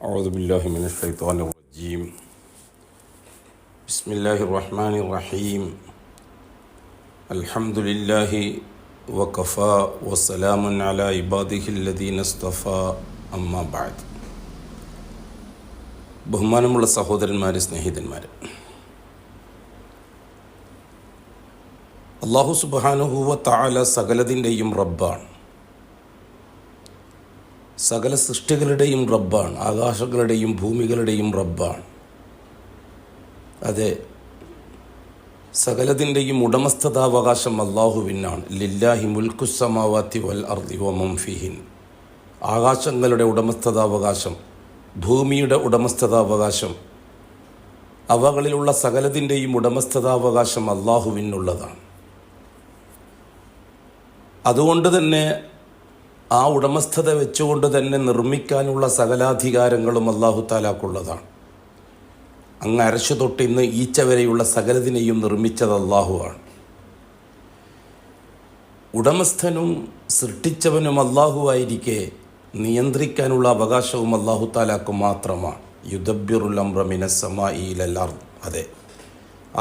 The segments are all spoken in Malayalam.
أعوذ بالله من الشيطان الرجيم بسم الله الرحمن الرحيم الحمد لله وكفى وسلام على عباده الذين اصطفى أما بعد ബഹുമാനമുള്ള സഹോദരന്മാരെ, സ്നേഹിതന്മാരെ, അല്ലാഹു സുബ്ഹാനഹു വ തആല സകലതിൻ്റെയും റബ്ബാണ്. സകല സൃഷ്ടികളുടെയും റബ്ബാണ്. ആകാശങ്ങളുടെയും ഭൂമികളുടെയും റബ്ബാണ്. അതെ, സകലതിൻ്റെയും ഉടമസ്ഥതാവകാശം അല്ലാഹുവിനാണ്. ലില്ലാഹി മുൽക്കുസ്സമാവാതി വൽ അർദി വമൻ ഫീഹിൻ. ആകാശങ്ങളുടെ ഉടമസ്ഥതാവകാശം, ഭൂമിയുടെ ഉടമസ്ഥതാവകാശം, അവകളിലുള്ള സകലതിൻ്റെയും ഉടമസ്ഥതാവകാശം അല്ലാഹുവിനുള്ളതാണ്. അതുകൊണ്ട് തന്നെ ആ ഉടമസ്ഥത വെച്ചുകൊണ്ട് തന്നെ നിർമ്മിക്കാനുള്ള സകലാധികാരങ്ങളും അല്ലാഹു തആലാക്കുള്ളതാണ്. അങ്ങ് അർശ് തൊട്ട് ഇന്ന് ഈച്ച വരെയുള്ള സകലതിനെയും നിർമ്മിച്ചത് അല്ലാഹുവാണ്. ഉടമസ്ഥനും സൃഷ്ടിച്ചവനും അല്ലാഹുവായിരിക്കെ നിയന്ത്രിക്കാനുള്ള അവകാശവും അല്ലാഹു തആലാക്ക് മാത്രമാണ്. യുദബ്ബിറുൽ അംറ മിനസ് സമാഇ ഇലൽ അർദ്. അതെ,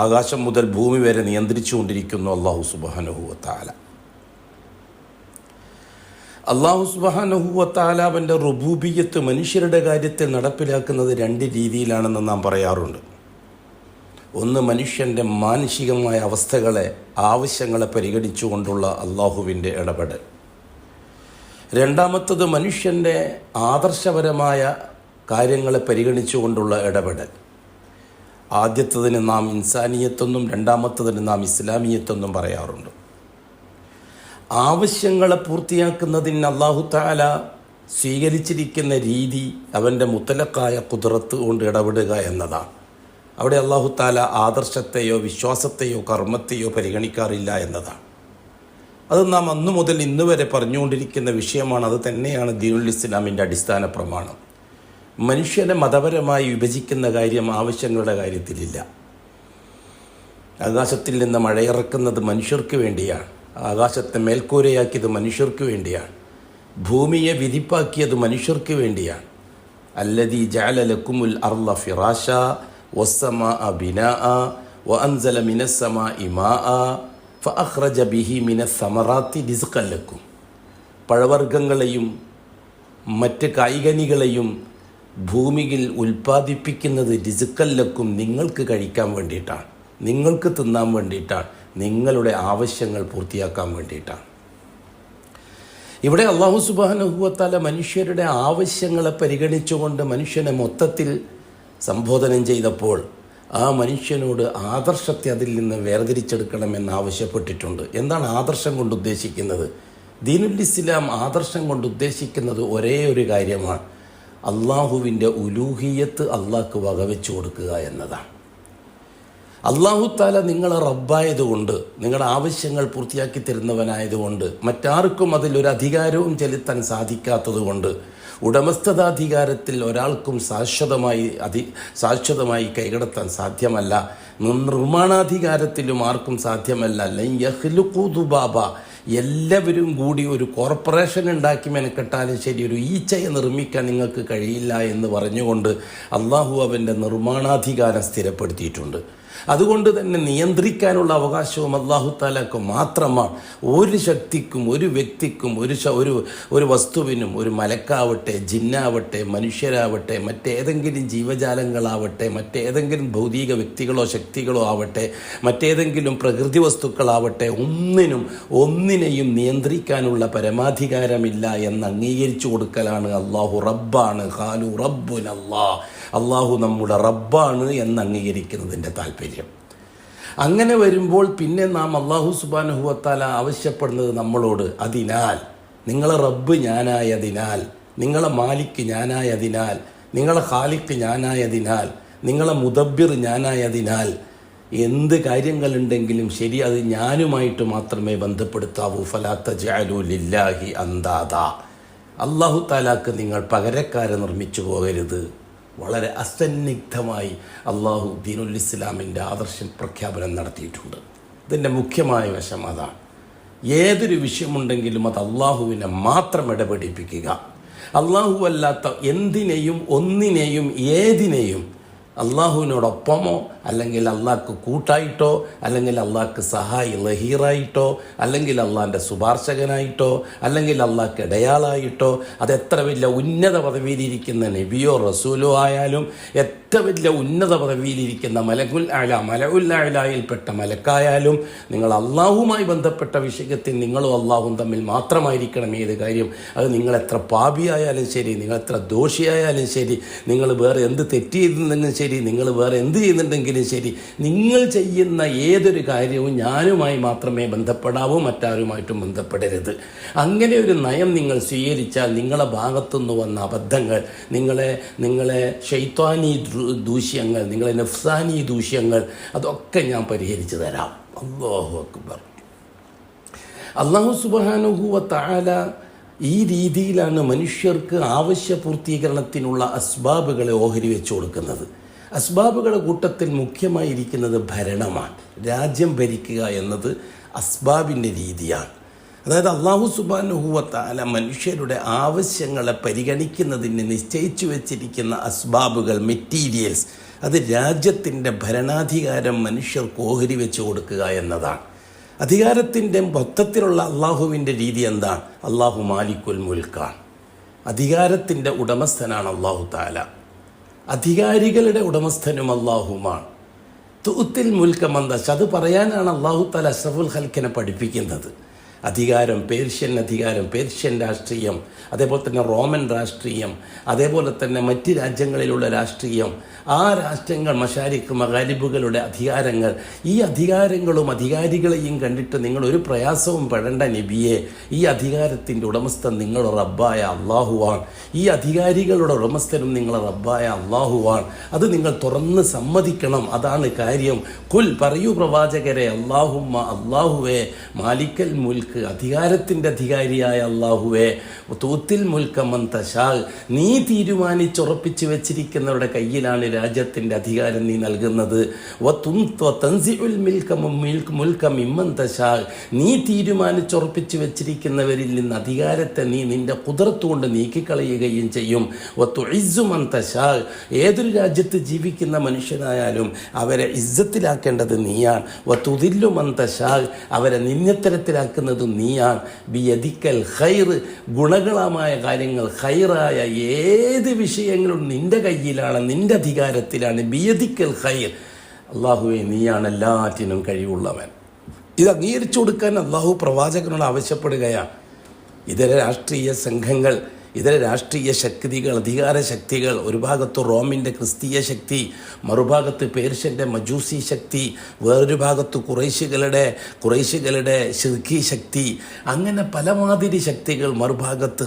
ആകാശം മുതൽ ഭൂമി വരെ നിയന്ത്രിച്ചുകൊണ്ടിരിക്കുന്നു അല്ലാഹു സുബ്ഹാനഹു വ തആല. അല്ലാഹു സുബ്ഹാനഹു വ തആല അവൻ്റെ റുബൂബിയ്യത്ത് മനുഷ്യരുടെ കാര്യത്തിൽ നടപ്പിലാക്കുന്നത് രണ്ട് രീതിയിലാണെന്ന് നാം പറയാറുണ്ട്. ഒന്ന്, മനുഷ്യൻ്റെ മാനുഷികമായ അവസ്ഥകളെ, ആവശ്യങ്ങളെ പരിഗണിച്ചുകൊണ്ടുള്ള അല്ലാഹുവിൻ്റെ ഇടപെടൽ. രണ്ടാമത്തത്, മനുഷ്യൻ്റെ ആദർശപരമായ കാര്യങ്ങളെ പരിഗണിച്ചുകൊണ്ടുള്ള ഇടപെടൽ. ആദ്യത്തതിന് നാം ഇൻസാനിയത്തെന്നും രണ്ടാമത്തതിന് നാം ഇസ്ലാമിയത്തെന്നും പറയാറുണ്ട്. ആവശ്യങ്ങളെ പൂർത്തിയാക്കുന്നതിന് അല്ലാഹു തആല സ്വീകരിച്ചിരിക്കുന്ന രീതി അവൻ്റെ മുത്തലക്കായ ഖുദ്റത്ത് കൊണ്ട് ഇടപെടുക എന്നതാണ്. അവിടെ അല്ലാഹു തആല ആദർശത്തെയോ വിശ്വാസത്തെയോ കർമ്മത്തെയോ പരിഗണിക്കാറില്ല എന്നതാണ്. അത് നാം അന്നു മുതൽ ഇന്ന് വരെ പറഞ്ഞുകൊണ്ടിരിക്കുന്ന വിഷയമാണ്. അത് തന്നെയാണ് ദീനുൽ ഇസ്ലാമിൻ്റെ അടിസ്ഥാന പ്രമാണം. മനുഷ്യനെ മതപരമായി വിഭജിക്കുന്ന കാര്യം ആവശ്യങ്ങളുടെ കാര്യത്തിലില്ല. ആകാശത്തിൽ നിന്ന് മഴയിറക്കുന്നത് മനുഷ്യർക്ക് വേണ്ടിയാണ്. ആകാശത്തെ മേൽക്കൂരയാക്കിയത് മനുഷ്യർക്ക് വേണ്ടിയാണ്. ഭൂമിയെ വിരിപ്പാക്കിയത് മനുഷ്യർക്ക് വേണ്ടിയാണ്. അല്ലദീ ജഅല ലക്കുമുൽ അർള ഫിറാശ വസ്സമാഅ ബിനാഅ വഅൻസല മിനസ് സമാഇ മാഅ ഫഅഖ്റജ ബിഹി മിനസ് സമറാത്തി റിസ്ഖൻ ലക്കും. പഴവർഗ്ഗങ്ങളെയും മറ്റ് കായികനികളെയും ഭൂമിയിൽ ഉൽപ്പാദിപ്പിക്കുന്നത് റിസ്ഖൻ ലക്കും, നിങ്ങൾക്ക് കഴിക്കാൻ വേണ്ടിയിട്ടാണ്, നിങ്ങൾക്ക് തിന്നാൻ വേണ്ടിയിട്ടാണ്, നിങ്ങളുടെ ആവശ്യങ്ങൾ പൂർത്തിയാക്കാൻ വേണ്ടിയിട്ടാണ്. ഇവിടെ അല്ലാഹു സുബ്ഹാനഹു വ തആല മനുഷ്യരുടെ ആവശ്യങ്ങളെ പരിഗണിച്ചുകൊണ്ട് മനുഷ്യനെ മൊത്തത്തിൽ സംബോധനം ചെയ്തപ്പോൾ ആ മനുഷ്യനോട് ആദർശത്തെ അതിൽ നിന്ന് വേർതിരിച്ചെടുക്കണമെന്ന് ആവശ്യപ്പെട്ടിട്ടുണ്ട്. എന്താണ് ആദർശം കൊണ്ട് ഉദ്ദേശിക്കുന്നത്? ദീനുൽ ഇസ്ലാം ആദർശം കൊണ്ട് ഉദ്ദേശിക്കുന്നത് ഒരേ ഒരു കാര്യമാണ്. അള്ളാഹുവിൻ്റെ ഉലൂഹിയത്ത് അള്ളാഹ്ക്ക് വകവെച്ചു കൊടുക്കുക എന്നതാണ്. അല്ലാഹു തആല നിങ്ങളെ റബ്ബായതുകൊണ്ട്, നിങ്ങളുടെ ആവശ്യങ്ങൾ പൂർത്തിയാക്കി തരുന്നവനായതുകൊണ്ട്, മറ്റാർക്കും അതിലൊരു അധികാരവും ചെലുത്താൻ സാധിക്കാത്തതുകൊണ്ട്, ഉടമസ്ഥതാധികാരത്തിൽ ഒരാൾക്കും ശാശ്വതമായി കൈകടത്താൻ സാധ്യമല്ല. നിർമ്മാണാധികാരത്തിലും ആർക്കും സാധ്യമല്ല. ലൻ യഖ്ലുഖു ദുബാബ, എല്ലാവരും കൂടി ഒരു കോർപ്പറേഷൻ ഉണ്ടാക്കി മെനക്കെട്ടാലും ശരി, ഒരു ഈച്ചയെ നിർമ്മിക്കാൻ നിങ്ങൾക്ക് കഴിയില്ല എന്ന് പറഞ്ഞുകൊണ്ട് അല്ലാഹു അവൻ്റെ നിർമ്മാണാധികാരം സ്ഥിരപ്പെടുത്തിയിട്ടുണ്ട്. അതുകൊണ്ട് തന്നെ നിയന്ത്രിക്കാനുള്ള അവകാശവും അല്ലാഹു തആലക്ക് മാത്രമാണ്. ഒരു ശക്തിക്കും ഒരു വ്യക്തിക്കും ഒരു വസ്തുവിനും, ഒരു മലക്കാവട്ടെ, ജിന്നാവട്ടെ, മനുഷ്യരാവട്ടെ, മറ്റേതെങ്കിലും ജീവജാലങ്ങളാവട്ടെ, മറ്റേതെങ്കിലും ഭൗതിക വ്യക്തികളോ ശക്തികളോ ആവട്ടെ, മറ്റേതെങ്കിലും പ്രകൃതി വസ്തുക്കളാവട്ടെ, ഒന്നിനെയും നിയന്ത്രിക്കാനുള്ള പരമാധികാരമില്ല എന്ന് അംഗീകരിച്ചു കൊടുക്കലാണ് അല്ലാഹു റബ്ബാണ്. ഖാലു റബ്ബുനല്ലാഹ്, അല്ലാഹു നമ്മുടെ റബ്ബാണ് എന്ന് അംഗീകരിക്കുന്നതിൻ്റെ താല്പര്യം. അങ്ങനെ വരുമ്പോൾ പിന്നെ നാം അല്ലാഹു സുബ്ഹാനഹു വ തആല ആവശ്യപ്പെടുന്നത് നമ്മളോട്, അതിനാൽ നിങ്ങളെ റബ്ബ് ഞാനായതിനാൽ, നിങ്ങളെ മാലിക്ക് ഞാനായതിനാൽ, നിങ്ങളെ ഖാലിക്ക് ഞാനായതിനാൽ, നിങ്ങളെ മുദബ്ബിർ ഞാനായതിനാൽ, എന്ത് കാര്യങ്ങളുണ്ടെങ്കിലും ശരി അത് ഞാനുമായിട്ട് മാത്രമേ ബന്ധപ്പെടുത്താവൂ. ഫലാ തജ്അലൂ ലില്ലാഹി അന്ദാദാ, അല്ലാഹു തആലാക്ക് നിങ്ങൾ പകരക്കാരെ നിർമ്മിച്ചു പോകരുത്. വളരെ അസന്നിഗ്ധമായി അല്ലാഹു ദീനുൽ ഇസ്ലാമിൻ്റെ ആദർശം പ്രഖ്യാപനം നടത്തിയിട്ടുണ്ട്. ഇതിൻ്റെ മുഖ്യമായ വശം അതാണ്. ഏതൊരു വിഷയമുണ്ടെങ്കിലും അത് അല്ലാഹുവിനെ മാത്രം ഇടപെടിപ്പിക്കുക, അള്ളാഹു അല്ലാത്ത എന്തിനേയും ഒന്നിനെയും ഏതിനെയും അള്ളാഹുവിനോടൊപ്പമോ അല്ലെങ്കിൽ അള്ളാഹ്ക്ക് കൂട്ടായിട്ടോ അല്ലെങ്കിൽ അള്ളാഹ്ക്ക് സഹായി ലഹീറായിട്ടോ അല്ലെങ്കിൽ അള്ളാഹിൻ്റെ ശുപാർശകനായിട്ടോ അല്ലെങ്കിൽ അള്ളാഹ്ക്ക് ഇടയാളായിട്ടോ അതെത്ര വലിയ ഉന്നത പദവിയിലിരിക്കുന്ന നബിയോ റസൂലോ ആയാലും ഏറ്റവും വലിയ ഉന്നത പദവിയിലിരിക്കുന്ന മലകുൽ അലായിൽപ്പെട്ട മലക്കായാലും നിങ്ങൾ അള്ളാഹുമായി ബന്ധപ്പെട്ട വിഷയത്തിൽ നിങ്ങളും അള്ളാഹും തമ്മിൽ മാത്രമായിരിക്കണം ഏത് കാര്യം. അത് നിങ്ങൾ എത്ര പാപിയായാലും ശരി, നിങ്ങൾ എത്ര ദോഷിയായാലും ശരി, നിങ്ങൾ വേറെ എന്ത് തെറ്റ് ചെയ്തിട്ടുണ്ടെങ്കിലും ശരി, നിങ്ങൾ വേറെ എന്ത് ചെയ്യുന്നുണ്ടെങ്കിലും ശരി, നിങ്ങൾ ചെയ്യുന്ന ഏതൊരു കാര്യവും ഞാനുമായി മാത്രമേ ബന്ധപ്പെടാവൂ, മറ്റാരുമായിട്ടും ബന്ധപ്പെടരുത്. അങ്ങനെ ഒരു നയം നിങ്ങൾ സ്വീകരിച്ചാൽ നിങ്ങളെ ഭാഗത്തുനിന്ന് വന്ന അബദ്ധങ്ങൾ, നിങ്ങളെ ശൈത്വാനി ദൂഷ്യങ്ങൾ, നിങ്ങളെ നഫ്സാനി ദൂഷ്യങ്ങൾ, അതൊക്കെ ഞാൻ പരിഹരിച്ചു തരാം. അല്ലാഹു അക്ബർ. അല്ലാഹു സുബ്ഹാനഹു വ തആല ഈ രീതിയിലാണ് മനുഷ്യർക്ക് ആവശ്യ പൂർത്തീകരണത്തിനുള്ള അസ്ബാബുകളെ ഓഹരി വെച്ചു കൊടുക്കുന്നത്. അസ്ബാബുകളുടെ കൂട്ടത്തിൽ മുഖ്യമായിരിക്കുന്നത് ഭരണമാണ്. രാജ്യം ഭരിക്കുക എന്നത് അസ്ബാബിൻ്റെ രീതിയാണ്. അതായത് അല്ലാഹു സുബ്ഹാനഹു വ തആല മനുഷ്യരുടെ ആവശ്യങ്ങളെ പരിഗണിക്കുന്നതിന് നിശ്ചയിച്ചു വെച്ചിരിക്കുന്ന അസ്ബാബുകൾ, മെറ്റീരിയൽസ്, അത് രാജ്യത്തിൻ്റെ ഭരണാധികാരം മനുഷ്യർക്ക് ഓഹരി വെച്ച് കൊടുക്കുക എന്നതാണ്. അധികാരത്തിൻ്റെ മൊത്തത്തിലുള്ള അള്ളാഹുവിൻ്റെ രീതി എന്താണ്? അള്ളാഹു മാലിക്കുൽ മുൽക്കാണ്. അധികാരത്തിൻ്റെ ഉടമസ്ഥനാണ് അള്ളാഹു തആല. അധികാരികളുടെ ഉടമസ്ഥനും അള്ളാഹുമാണ്. തുത്തിൽ മുൽക്ക മന്ദശ, അത് പറയാനാണ് അള്ളാഹു തആല അഷ്റഫുൽ ഖൽഖിനെ പഠിപ്പിക്കുന്നത്. അധികാരം, പേർഷ്യൻ രാഷ്ട്രീയം, അതേപോലെ തന്നെ റോമൻ രാഷ്ട്രീയം, അതേപോലെ തന്നെ മറ്റ് രാജ്യങ്ങളിലുള്ള രാഷ്ട്രീയം, ആ രാഷ്ട്രങ്ങൾ മശാരിഖ് മഗാരിബുകളുടെ അധികാരങ്ങൾ, ഈ അധികാരങ്ങളും അധികാരികളെയും കണ്ടിട്ട് നിങ്ങൾ ഒരു പ്രയാസവും പെടേണ്ട നബിയെ. ഈ അധികാരത്തിൻ്റെ ഉടമസ്ഥൻ നിങ്ങളുടെ റബ്ബായ അള്ളാഹുവാണ്. ഈ അധികാരികളുടെ ഉടമസ്ഥനും നിങ്ങളുടെ റബ്ബായ അള്ളാഹുവാണ്. അത് നിങ്ങൾ തുറന്ന് സമ്മതിക്കണം. അതാണ് കാര്യം. കുൽ, പറയൂ പ്രവാചകരെ, അല്ലാഹുമ്മ, അള്ളാഹുവേ, മാലിക്കൽ മുൽക്ക്, അധികാരത്തിൻ്റെ അധികാരിയായ അള്ളാഹുവേ, തൂത്തിൽ മുൽക്ക മൻ തശാ, നീ തീരുമാനിച്ചുറപ്പിച്ചു വെച്ചിരിക്കുന്നവരുടെ കയ്യിലാണ് രാജ്യത്തിൻ്റെ അധികാരം നീ നൽകുന്നത്. നീ തീരുമാനിച്ചുറപ്പിച്ചു വെച്ചിരിക്കുന്നവരിൽ നിന്ന് അധികാരത്തെ നീ നിന്റെ കുദറത്ത് കൊണ്ട് നീക്കിക്കളയുകയും ചെയ്യും. ഏതൊരു രാജ്യത്ത് ജീവിക്കുന്ന മനുഷ്യനായാലും അവരെ ഇസ്സത്തിലാക്കേണ്ടത് നീയാണ്. അവരെ നിന്യത്തരത്തിലാക്കുന്നത് നീയാണ്. ബിയദിക്കൽ ഖൈർ, ഗുണങ്ങളമായ കാര്യങ്ങൾ, ഖൈറായ ഏത് വിഷയങ്ങളും നിന്റെ കയ്യിലാണ്, നിന്റെ അധികാരത്തിലാണ്. ബിയദിക്കൽ ഖൈർ, അള്ളാഹുവേ നീയാണ് എല്ലാറ്റിനും കഴിവുള്ളവൻ. ഇത് അംഗീകരിച്ചു കൊടുക്കാൻ അള്ളാഹു പ്രവാചകനോട് ആവശ്യപ്പെടുകയാണ്. ഇതര രാഷ്ട്രീയ സംഘങ്ങൾ, ഇതര രാഷ്ട്രീയ ശക്തികൾ, അധികാര ശക്തികൾ, ഒരു ഭാഗത്ത് റോമിൻ്റെ ക്രിസ്തീയ ശക്തി, മറുഭാഗത്ത് പേർഷ്യൻ്റെ മജൂസി ശക്തി, വേറൊരു ഭാഗത്ത് ഖുറൈശികളുടെ ശിർക്കി ശക്തി, അങ്ങനെ പലമാതിരി ശക്തികൾ, മറുഭാഗത്ത്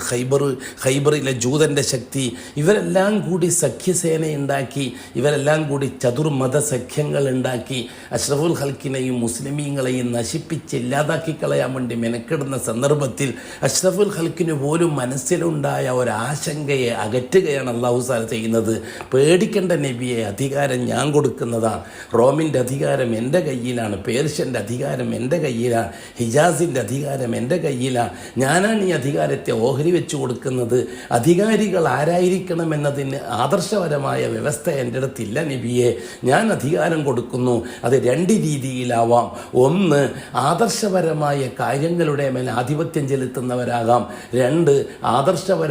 ഖൈബറിലെ ജൂതൻ്റെ ശക്തി, ഇവരെല്ലാം കൂടി സഖ്യസേനയുണ്ടാക്കി, ഇവരെല്ലാം കൂടി ചതുർമത സഖ്യങ്ങൾ ഉണ്ടാക്കി അഷ്റഫുൽ ഖൽക്കിനെയും മുസ്ലിമീങ്ങളെയും നശിപ്പിച്ച് ഇല്ലാതാക്കി കളയാൻ വേണ്ടി മെനക്കെടുന്ന സന്ദർഭത്തിൽ അഷ്റഫുൽ ഖൽക്കിന് പോലും മനസ്സിലുണ്ടായ ഒരാശങ്കയെ അകറ്റുകയാണ് അല്ലാഹു തആല ചെയ്യുന്നത്. പേടിക്കേണ്ട നബിയെ, അധികാരം ഞാൻ കൊടുക്കുന്നതാണ്. റോമിൻ്റെ അധികാരം എൻ്റെ കയ്യിലാണ്, പേർഷ്യൻ്റെ അധികാരം എൻ്റെ കയ്യിലാണ്, ഹിജാസിൻ്റെ അധികാരം എൻ്റെ കയ്യിലാണ്. ഞാനാണ് ഈ അധികാരത്തെ ഓഹരി വെച്ച് കൊടുക്കുന്നത്. അധികാരികൾ ആരായിരിക്കണമെന്നതിന് ആദർശപരമായ വ്യവസ്ഥ എൻ്റെ അടുത്തില്ല നബിയെ. ഞാൻ അധികാരം കൊടുക്കുന്നു. അത് രണ്ട് രീതിയിലാവാം. ഒന്ന്, ആദർശപരമായ കാര്യങ്ങളുടെ മേൽ ആധിപത്യം ചെലുത്തുന്നവരാകാം. രണ്ട്, ആദർശപരമായ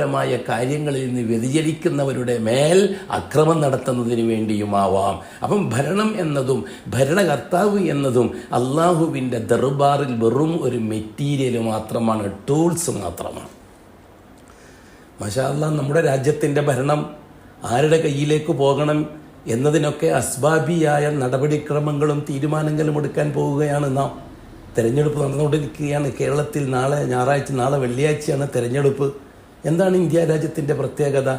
കാര്യങ്ങളിൽ നിന്ന് വ്യതിചലിക്കുന്നവരുടെ മേൽ അക്രമം നടത്തുന്നതിന് വേണ്ടിയുമാവാം. അപ്പം ഭരണം എന്നതും ഭരണകർത്താവ് എന്നതും അള്ളാഹുവിൻ്റെ ദർബാറിൽ വെറും ഒരു മെറ്റീരിയൽ മാത്രമാണ്, ടൂൾസ് മാത്രമാണ്. മാഷാ അല്ലാഹ്, നമ്മുടെ രാജ്യത്തിൻ്റെ ഭരണം ആരുടെ കയ്യിലേക്ക് പോകണം എന്നതിനൊക്കെ അസ്ബാബിയായ നടപടിക്രമങ്ങളും തീരുമാനങ്ങളും എടുക്കാൻ പോവുകയാണ് നാം. തെരഞ്ഞെടുപ്പ് നടന്നുകൊണ്ടിരിക്കുകയാണ് കേരളത്തിൽ. നാളെ ഞായറാഴ്ച, നാളെ വെള്ളിയാഴ്ചയാണ് തെരഞ്ഞെടുപ്പ്. എന്താണ് ഇന്ത്യ രാജ്യത്തിൻ്റെ പ്രത്യേകത?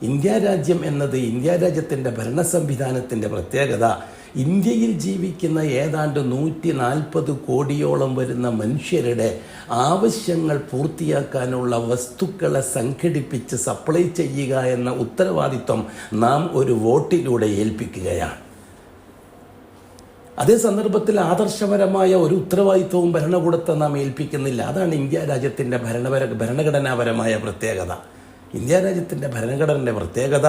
ഇന്ത്യ രാജ്യം എന്നത് ഇന്ത്യ രാജ്യത്തിൻ്റെ ഭരണ സംവിധാനത്തിൻ്റെ പ്രത്യേകത ഇന്ത്യയിൽ ജീവിക്കുന്ന ഏതാണ്ട് 140 കോടിയോളം വരുന്ന മനുഷ്യരുടെ ആവശ്യങ്ങൾ പൂർത്തിയാക്കാനുള്ള വസ്തുക്കളെ സംഘടിപ്പിച്ച് സപ്ലൈ ചെയ്യുക എന്ന ഉത്തരവാദിത്വം നാം ഒരു വോട്ടിലൂടെ ഏൽപ്പിക്കുകയാണ്. അതേ സന്ദർഭത്തിൽ ആദർശപരമായ ഒരു ഉത്തരവാദിത്വവും ഭരണകൂടത്തെ നാം ഏൽപ്പിക്കുന്നില്ല. അതാണ് ഇന്ത്യ രാജ്യത്തിൻ്റെ ഭരണഘടനാപരമായ പ്രത്യേകത. ഇന്ത്യ രാജ്യത്തിൻ്റെ ഭരണഘടനയുടെ പ്രത്യേകത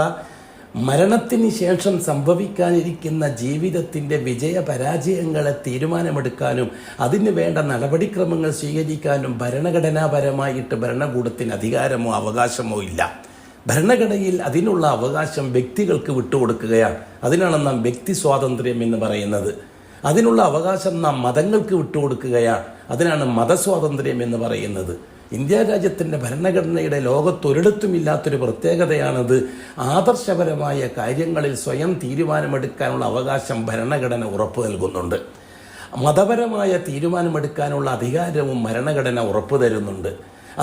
മരണത്തിന് ശേഷം സംഭവിക്കാനിരിക്കുന്ന ജീവിതത്തിൻ്റെ വിജയപരാജയങ്ങളെ തീരുമാനമെടുക്കാനും അതിന് വേണ്ട നടപടിക്രമങ്ങൾ സ്വീകരിക്കാനും ഭരണഘടനാപരമായിട്ട് ഭരണകൂടത്തിന് അധികാരമോ അവകാശമോ ഇല്ല. ഭരണഘടനയിൽ അതിനുള്ള അവകാശം വ്യക്തികൾക്ക് വിട്ടുകൊടുക്കുകയാണ്. അതിനാണ് നാം വ്യക്തി സ്വാതന്ത്ര്യം എന്ന് പറയുന്നത്. അതിനുള്ള അവകാശം നാം മതങ്ങൾക്ക് വിട്ടുകൊടുക്കുകയാണ്. അതിനാണ് മതസ്വാതന്ത്ര്യം എന്ന് പറയുന്നത്. ഇന്ത്യ രാജ്യത്തിൻ്റെ ഭരണഘടനയുടെ ലോകത്തൊരിടത്തുമില്ലാത്തൊരു പ്രത്യേകതയാണത്. ആദർശപരമായ കാര്യങ്ങളിൽ സ്വയം തീരുമാനമെടുക്കാനുള്ള അവകാശം ഭരണഘടന ഉറപ്പു നൽകുന്നുണ്ട്. മതപരമായ തീരുമാനമെടുക്കാനുള്ള അധികാരവും ഭരണഘടന ഉറപ്പു തരുന്നുണ്ട്.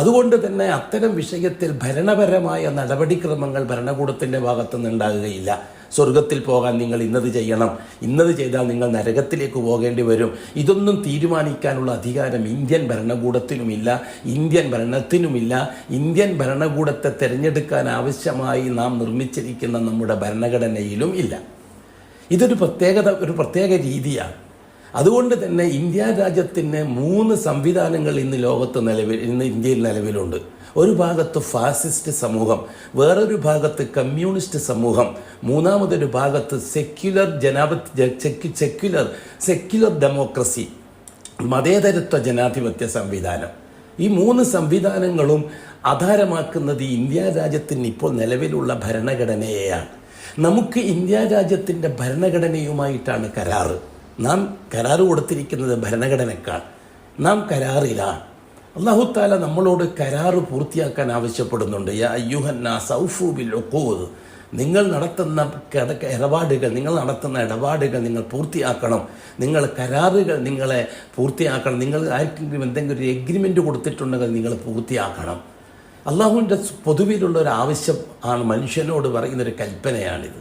അതുകൊണ്ട് തന്നെ അത്തരം വിഷയത്തിൽ ഭരണപരമായ നടപടിക്രമങ്ങൾ ഭരണകൂടത്തിൻ്റെ ഭാഗത്തുനിന്ന് ഉണ്ടാകുകയില്ല. സ്വർഗത്തിൽ പോകാൻ നിങ്ങൾ ഇന്നത് ചെയ്യണം, ഇന്നത് ചെയ്താൽ നിങ്ങൾ നരകത്തിലേക്ക് പോകേണ്ടി വരും, ഇതൊന്നും തീരുമാനിക്കാനുള്ള അധികാരം ഇന്ത്യൻ ഭരണകൂടത്തിനുമില്ല, ഇന്ത്യൻ ഭരണത്തിനുമില്ല. ഇന്ത്യൻ ഭരണകൂടത്തെ തിരഞ്ഞെടുക്കാൻ ആവശ്യമായി നാം നിർമ്മിച്ചിരിക്കുന്ന നമ്മുടെ ഭരണഘടനയിലും ഇല്ല. ഇതൊരു പ്രത്യേക രീതിയാണ്. അതുകൊണ്ട് തന്നെ ഇന്ത്യ രാജ്യത്തിന് 3 സംവിധാനങ്ങൾ ഇന്ന് ഇന്ത്യയിൽ നിലവിലുണ്ട്. ഒരു ഭാഗത്ത് ഫാസിസ്റ്റ് സമൂഹം, വേറൊരു ഭാഗത്ത് കമ്മ്യൂണിസ്റ്റ് സമൂഹം, മൂന്നാമതൊരു ഭാഗത്ത് സെക്യുലർ ഡെമോക്രസി, മതേതരത്വ ജനാധിപത്യ സംവിധാനം. ഈ 3 സംവിധാനങ്ങളും ആധാരമാക്കുന്നത് ഇന്ത്യ രാജ്യത്തിന് ഇപ്പോൾ നിലവിലുള്ള ഭരണഘടനയെയാണ്. നമുക്ക് ഇന്ത്യ രാജ്യത്തിൻ്റെ ഭരണഘടനയുമായിട്ടാണ് കരാറ്. നാം കരാറ് കൊടുത്തിരിക്കുന്നത് ഭരണഘടനക്കാണ്. നാം കരാറിലാണ്. അല്ലാഹു തആല നമ്മളോട് കരാറ് പൂർത്തിയാക്കാൻ ആവശ്യപ്പെടുന്നുണ്ട്. യാ അയ്യുഹന്നാസ് ഔഫൂ ബിൽ ഉഖൂദ്, നിങ്ങൾ നടത്തുന്ന ഇടപാടുകൾ നിങ്ങൾ പൂർത്തിയാക്കണം. നിങ്ങൾ കരാറുകൾ നിങ്ങളെ പൂർത്തിയാക്കണം. നിങ്ങൾ ആർക്കെങ്കിലും എന്തെങ്കിലും ഒരു എഗ്രിമെൻ്റ് കൊടുത്തിട്ടുണ്ടെങ്കിൽ നിങ്ങൾ പൂർത്തിയാക്കണം. അള്ളാഹുവിൻ്റെ പൊതുവിലുള്ള ഒരു ആവശ്യം ആണ്, മനുഷ്യനോട് പറയുന്നൊരു കൽപ്പനയാണിത്.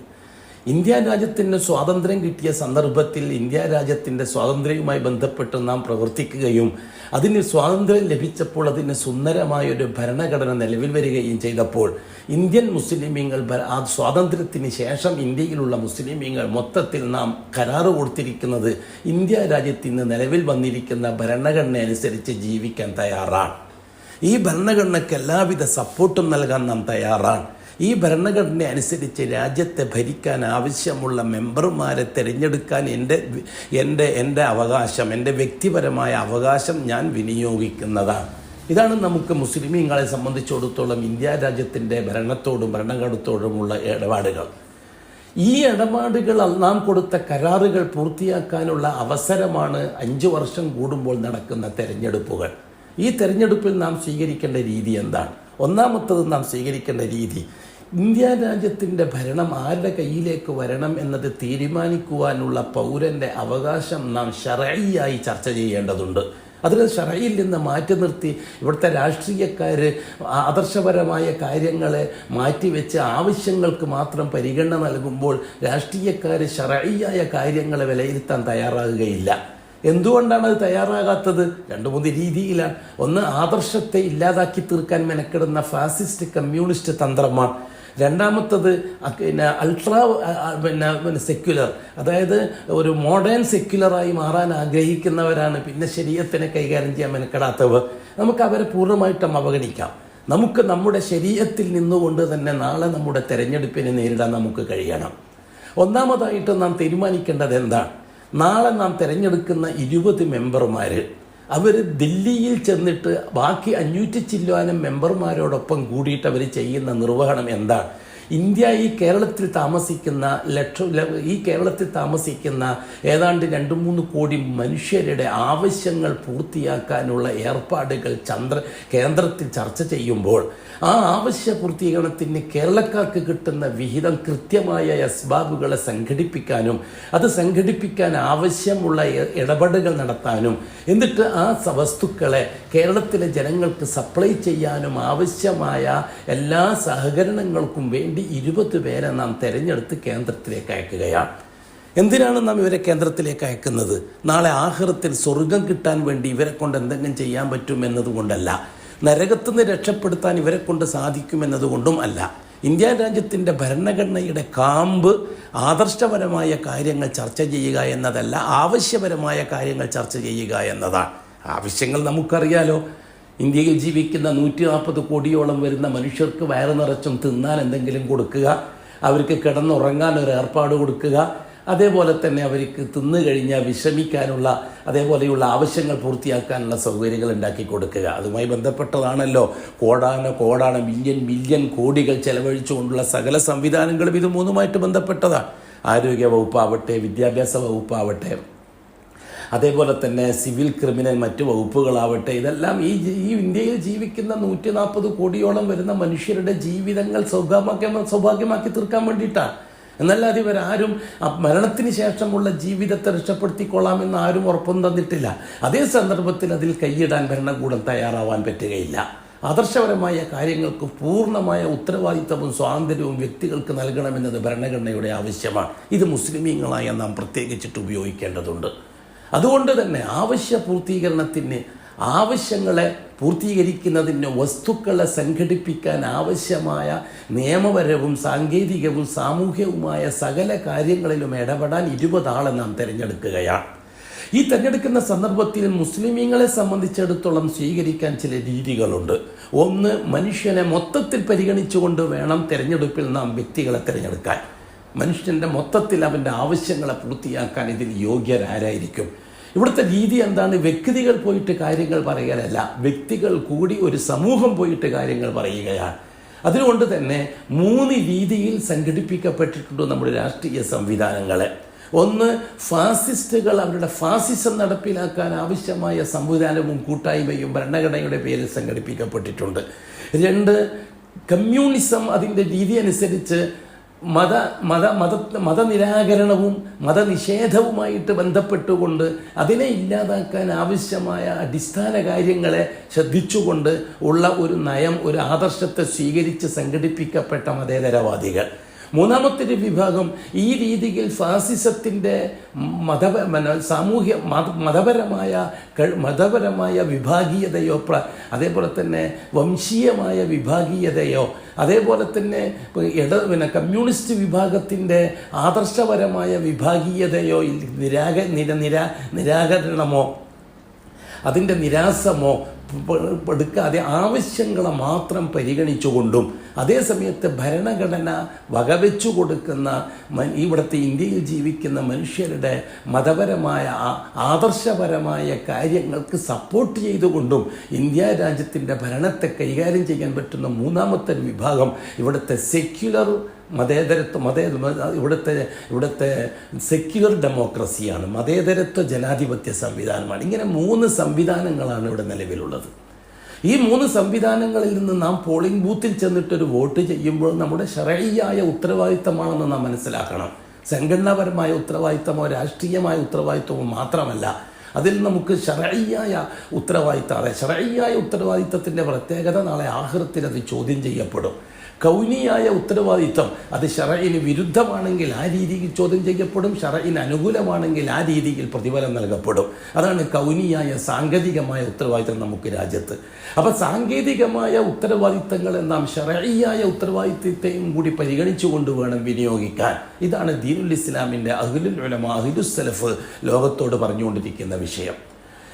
ഇന്ത്യ രാജ്യത്തിന് സ്വാതന്ത്ര്യം കിട്ടിയ സന്ദർഭത്തിൽ ഇന്ത്യ രാജ്യത്തിൻ്റെ സ്വാതന്ത്ര്യവുമായി ബന്ധപ്പെട്ട് നാം പ്രവർത്തിക്കുകയും അതിന് സ്വാതന്ത്ര്യം ലഭിച്ചപ്പോൾ അതിന് സുന്ദരമായൊരു ഭരണഘടന നിലവിൽ വരികയും ചെയ്തപ്പോൾ ഇന്ത്യൻ മുസ്ലിമീങ്ങൾ ആ സ്വാതന്ത്ര്യത്തിന് ശേഷം ഇന്ത്യയിലുള്ള മുസ്ലിമീങ്ങൾ മൊത്തത്തിൽ നാം കരാറ് കൊടുത്തിരിക്കുന്നത് ഇന്ത്യ രാജ്യത്തിന് നിലവിൽ വന്നിരിക്കുന്ന ഭരണഘടന അനുസരിച്ച് ജീവിക്കാൻ തയ്യാറാണ്. ഈ ഭരണഘടനയ്ക്ക് എല്ലാവിധ സപ്പോർട്ടും നൽകാൻ നാം തയ്യാറാണ്. ഈ ഭരണഘടന അനുസരിച്ച് രാജ്യത്തെ ഭരിക്കാൻ ആവശ്യമുള്ള മെമ്പർമാരെ തിരഞ്ഞെടുക്കാൻ എൻ്റെ അവകാശം, എൻ്റെ വ്യക്തിപരമായ അവകാശം ഞാൻ വിനിയോഗിക്കുന്നതാണ്. ഇതാണ് നമുക്ക് മുസ്ലിമീങ്ങളെ സംബന്ധിച്ചിടത്തോളം ഇന്ത്യ രാജ്യത്തിൻ്റെ ഭരണത്തോടും ഭരണഘടനത്തോടുമുള്ള ഇടപാടുകൾ. ഈ ഇടപാടുകൾ നാം കൊടുത്ത കരാറുകൾ പൂർത്തിയാക്കാനുള്ള അവസരമാണ് 5 വർഷം കൂടുമ്പോൾ നടക്കുന്ന തെരഞ്ഞെടുപ്പുകൾ. ഈ തെരഞ്ഞെടുപ്പിൽ നാം സ്വീകരിക്കേണ്ട രീതി എന്താണ്? ഒന്നാമത്തത് നാം സ്വീകരിക്കേണ്ട രീതി, ഇന്ത്യ രാജ്യത്തിൻ്റെ ഭരണം ആരുടെ കയ്യിലേക്ക് വരണം എന്നത് തീരുമാനിക്കുവാനുള്ള പൗരൻ്റെ അവകാശം നാം ശർഈയായി ചർച്ച ചെയ്യേണ്ടതുണ്ട്. അതിൽ ശർഈയിൽ നിന്ന് മാറ്റി നിർത്തി ഇവിടുത്തെ രാഷ്ട്രീയക്കാർ ആദർശപരമായ കാര്യങ്ങളെ മാറ്റിവെച്ച് ആവശ്യങ്ങൾക്ക് മാത്രം പരിഗണന നൽകുമ്പോൾ രാഷ്ട്രീയക്കാർ ശർഈയായ കാര്യങ്ങളെ വിലയിരുത്താൻ തയ്യാറാകുകയില്ല. എന്തുകൊണ്ടാണ് അത് തയ്യാറാകാത്തത്? 2-3 രീതിയിലാണ്. ഒന്ന്, ആദർശത്തെ ഇല്ലാതാക്കി തീർക്കാൻ മെനക്കെടുന്ന ഫാസിസ്റ്റ് കമ്മ്യൂണിസ്റ്റ് തന്ത്രമാണ്. രണ്ടാമത്തത് സെക്യുലർ, അതായത് ഒരു മോഡേൺ സെക്യുലറായി മാറാൻ ആഗ്രഹിക്കുന്നവരാണ്. പിന്നെ ശരീഅത്തിനെ കൈകാര്യം ചെയ്യാൻ മെനക്കെടാത്തവർ. നമുക്ക് അവരെ പൂർണ്ണമായിട്ടും അവഗണിക്കാം. നമുക്ക് നമ്മുടെ ശരീഅത്തിൽ നിന്നുകൊണ്ട് തന്നെ നാളെ നമ്മുടെ തെരഞ്ഞെടുപ്പിനെ നേരിടാൻ നമുക്ക് കഴിയണം. ഒന്നാമതായിട്ട് നാം തീരുമാനിക്കേണ്ടത് എന്താണ്? നാളെ നാം തിരഞ്ഞെടുക്കുന്ന 20 മെമ്പർമാർ അവർ ദില്ലിയിൽ ചെന്നിട്ട് ബാക്കി 500 ചില്ലാനം മെമ്പർമാരോടൊപ്പം കൂടിയിട്ട് അവർ ചെയ്യുന്ന നിർവഹണം എന്താണ്? ഈ കേരളത്തിൽ താമസിക്കുന്ന ഏതാണ്ട് 2-3 കോടി മനുഷ്യരുടെ ആവശ്യങ്ങൾ പൂർത്തിയാക്കാനുള്ള ഏർപ്പാടുകൾ കേന്ദ്രത്തിൽ ചർച്ച ചെയ്യുമ്പോൾ ആ ആവശ്യ പൂർത്തീകരണത്തിന് കേരളക്കാർക്ക് കിട്ടുന്ന വിഹിതം കൃത്യമായ അസ്ബാബുകളെ സംഘടിപ്പിക്കാനും അത് സംഘടിപ്പിക്കാൻ ആവശ്യമുള്ള ഇടപെടലുകൾ നടത്താനും എന്നിട്ട് ആ വസ്തുക്കളെ കേരളത്തിലെ ജനങ്ങൾക്ക് സപ്ലൈ ചെയ്യാനും ആവശ്യമായ എല്ലാ സഹകരണങ്ങൾക്കും വേണ്ടി 20 പേരെ നാം തെരഞ്ഞെടുത്ത് കേന്ദ്രത്തിലേക്ക് അയക്കുകയാണ്. എന്തിനാണ് നാം ഇവരെ കേന്ദ്രത്തിലേക്ക് അയക്കുന്നത്? നാളെ ആഖിറത്തിൽ സ്വർഗം കിട്ടാൻ വേണ്ടി ഇവരെ കൊണ്ട് എന്തെങ്കിലും ചെയ്യാൻ പറ്റും എന്നതുകൊണ്ടല്ല, നരകത്തുനിന്ന് രക്ഷപ്പെടുത്താൻ ഇവരെ കൊണ്ട് സാധിക്കുമെന്നതുകൊണ്ടും അല്ല. ഇന്ത്യ രാജ്യത്തിൻ്റെ ഭരണഘടനയുടെ കാമ്പ് ആദർശപരമായ കാര്യങ്ങൾ ചർച്ച ചെയ്യുക എന്നതല്ല, ആവശ്യപരമായ കാര്യങ്ങൾ ചർച്ച ചെയ്യുക എന്നതാണ്. ആവശ്യങ്ങൾ നമുക്കറിയാലോ. ഇന്ത്യയിൽ ജീവിക്കുന്ന 140 കോടിയോളം വരുന്ന മനുഷ്യർക്ക് വയറ് നിറച്ചും തിന്നാൻ എന്തെങ്കിലും കൊടുക്കുക, അവർക്ക് കിടന്നുറങ്ങാൻ ഒരു ഏർപ്പാട് കൊടുക്കുക, അതേപോലെ തന്നെ അവർക്ക് തിന്നു കഴിഞ്ഞാൽ വിശ്രമിക്കാനുള്ള അതേപോലെയുള്ള ആവശ്യങ്ങൾ പൂർത്തിയാക്കാനുള്ള സൗകര്യങ്ങൾ ഉണ്ടാക്കി കൊടുക്കുക. അതുമായി ബന്ധപ്പെട്ടതാണല്ലോ കോടാന മില്യൺ കോടികൾ ചെലവഴിച്ചുകൊണ്ടുള്ള സകല സംവിധാനങ്ങളും ഇത് മൂന്നുമായിട്ട് ബന്ധപ്പെട്ടതാണ്. ആരോഗ്യ വകുപ്പാവട്ടെ, വിദ്യാഭ്യാസ വകുപ്പാവട്ടെ, അതേപോലെ തന്നെ സിവിൽ ക്രിമിനൽ മറ്റു വകുപ്പുകളാവട്ടെ, ഇതെല്ലാം ഈ ഇന്ത്യയിൽ ജീവിക്കുന്ന 140 കോടിയോളം വരുന്ന മനുഷ്യരുടെ ജീവിതങ്ങൾ സൗഭാഗ്യമാക്കി തീർക്കാൻ വേണ്ടിയിട്ടാണ്. എന്നല്ലാതെ ഇവരാരും മരണത്തിന് ശേഷമുള്ള ജീവിതത്തെ രക്ഷപ്പെടുത്തിക്കൊള്ളാമെന്ന് ആരും ഉറപ്പൊന്നും തന്നിട്ടില്ല. അതേ സന്ദർഭത്തിൽ അതിൽ കൈയിടാൻ ഭരണകൂടം തയ്യാറാവാൻ പറ്റുകയില്ല. ആദർശപരമായ കാര്യങ്ങൾക്ക് പൂർണ്ണമായ ഉത്തരവാദിത്തവും സ്വാതന്ത്ര്യവും വ്യക്തികൾക്ക് നൽകണമെന്നത് ഭരണഘടനയുടെ ആവശ്യമാണ്. ഇത് മുസ്ലിമീങ്ങളായ നാം പ്രത്യേകിച്ചിട്ട് ഉപയോഗിക്കേണ്ടതുണ്ട്. അതുകൊണ്ട് തന്നെ ആവശ്യങ്ങളെ പൂർത്തീകരിക്കുന്നതിന് വസ്തുക്കളെ സംഘടിപ്പിക്കാൻ ആവശ്യമായ നിയമപരവും സാങ്കേതികവും സാമൂഹ്യവുമായ സകല കാര്യങ്ങളിലും ഇടപെടാൻ 20 ആളെ നാം തിരഞ്ഞെടുക്കുകയാണ്. ഈ തിരഞ്ഞെടുക്കുന്ന സന്ദർഭത്തിൽ മുസ്ലിമീങ്ങളെ സംബന്ധിച്ചിടത്തോളം സ്വീകരിക്കാൻ ചില രീതികളുണ്ട്. ഒന്ന്, മനുഷ്യനെ മൊത്തത്തിൽ പരിഗണിച്ചുകൊണ്ട് വേണം തിരഞ്ഞെടുപ്പിൽ നാം വ്യക്തികളെ തിരഞ്ഞെടുക്കാൻ. മനുഷ്യൻ്റെ മൊത്തത്തിൽ അവൻ്റെ ആവശ്യങ്ങളെ പൂർത്തിയാക്കാൻ ഇതിൽ യോഗ്യരാരായിരിക്കും? ഇവിടുത്തെ രീതി എന്താണ്? വ്യക്തികൾ പോയിട്ട് കാര്യങ്ങൾ പറയലല്ല, വ്യക്തികൾ കൂടി ഒരു സമൂഹം പോയിട്ട് കാര്യങ്ങൾ പറയുകയാണ്. അതുകൊണ്ട് തന്നെ 3 രീതിയിൽ സംഘടിപ്പിക്കപ്പെട്ടിട്ടുണ്ട് നമ്മുടെ രാഷ്ട്രീയ സംവിധാനങ്ങളെ. ഒന്ന്, ഫാസിസ്റ്റുകൾ അവരുടെ ഫാസിസം നടപ്പിലാക്കാൻ ആവശ്യമായ സംവിധാനവും കൂട്ടായ്മയും ഭരണഘടനയുടെ പേരിൽ സംഘടിപ്പിക്കപ്പെട്ടിട്ടുണ്ട്. 2, കമ്മ്യൂണിസം അതിൻ്റെ രീതി അനുസരിച്ച് മതനിരാകരണവും മതനിഷേധവുമായിട്ട് ബന്ധപ്പെട്ടുകൊണ്ട് അതിനെ ഇല്ലാതാക്കാൻ ആവശ്യമായ അടിസ്ഥാന കാര്യങ്ങളെ ശ്രദ്ധിച്ചുകൊണ്ട് ഉള്ള ഒരു നയം, ഒരു ആദർശത്തെ സ്വീകരിച്ച് സംഘടിപ്പിക്കപ്പെട്ട മതേതരവാദികൾ. മൂന്നാമത്തെ ഒരു വിഭാഗം ഈ രീതിയിൽ ഫാസിസത്തിൻ്റെ മതപരമായ വിഭാഗീയതയോ അതേപോലെ തന്നെ വംശീയമായ വിഭാഗീയതയോ അതേപോലെ തന്നെ കമ്മ്യൂണിസ്റ്റ് വിഭാഗത്തിൻ്റെ ആദർശപരമായ വിഭാഗീയതയോ നിരാകരണമോ അതിൻ്റെ നിരാസമോ എടുക്കാതെ ആവശ്യങ്ങളെ മാത്രം പരിഗണിച്ചുകൊണ്ടും അതേസമയത്ത് ഭരണഘടന വകവെച്ചു കൊടുക്കുന്ന ഇവിടുത്തെ ഇന്ത്യയിൽ ജീവിക്കുന്ന മനുഷ്യരുടെ മതപരമായ ആദർശപരമായ കാര്യങ്ങൾക്ക് സപ്പോർട്ട് ചെയ്തുകൊണ്ടും ഇന്ത്യ രാജ്യത്തിൻ്റെ ഭരണത്തെ കൈകാര്യം ചെയ്യാൻ പറ്റുന്ന മൂന്നാമത്തെ വിഭാഗം ഇവിടുത്തെ സെക്യുലർ ഇവിടുത്തെ സെക്യുലർ ഡെമോക്രസിയാണ്, മതേതരത്വ ജനാധിപത്യ സംവിധാനമാണ്. ഇങ്ങനെ 3 സംവിധാനങ്ങളാണ് ഇവിടെ നിലവിലുള്ളത്. ഈ 3 സംവിധാനങ്ങളിൽ നിന്ന് നാം പോളിംഗ് ബൂത്തിൽ ചെന്നിട്ടൊരു വോട്ട് ചെയ്യുമ്പോൾ നമ്മുടെ ശരഈയായ ഉത്തരവാദിത്തമാണെന്ന് നാം മനസ്സിലാക്കണം. സംഘടനാപരമായ ഉത്തരവാദിത്തമോ രാഷ്ട്രീയമായ ഉത്തരവാദിത്തമോ മാത്രമല്ല, അതിൽ നമുക്ക് ശരഈയായ ഉത്തരവാദിത്തം, ശരഈയായ ഉത്തരവാദിത്തത്തിൻ്റെ പ്രത്യേകത നാളെ ആഖിറത്തിൽ അത് ചോദ്യം ചെയ്യപ്പെടും. കൗനിയായ ഉത്തരവാദിത്തം അത് ശരഈന് വിരുദ്ധമാണെങ്കിൽ ആ രീതിയിൽ ചോദ്യം ചെയ്യപ്പെടും, ശരഈന് അനുകൂലമാണെങ്കിൽ ആ രീതിയിൽ പ്രതിഫലം നൽകപ്പെടും. അതാണ് കൗനിയായ സാങ്കേതികമായ ഉത്തരവാദിത്തം നമുക്ക് രാജ്യത്ത്. അപ്പം സാങ്കേതികമായ ഉത്തരവാദിത്തങ്ങളെ നാം ശരഈയായ ഉത്തരവാദിത്തത്തെയും കൂടി പരിഗണിച്ചുകൊണ്ട് വേണം വിനിയോഗിക്കാൻ. ഇതാണ് ദീനുൽ ഇസ്ലാമിൻ്റെ അഹ്ലുൽ ഉലമാ അഹ്ലുസ് സലഫ് ലോകത്തോട് പറഞ്ഞുകൊണ്ടിരിക്കുന്ന വിഷയം.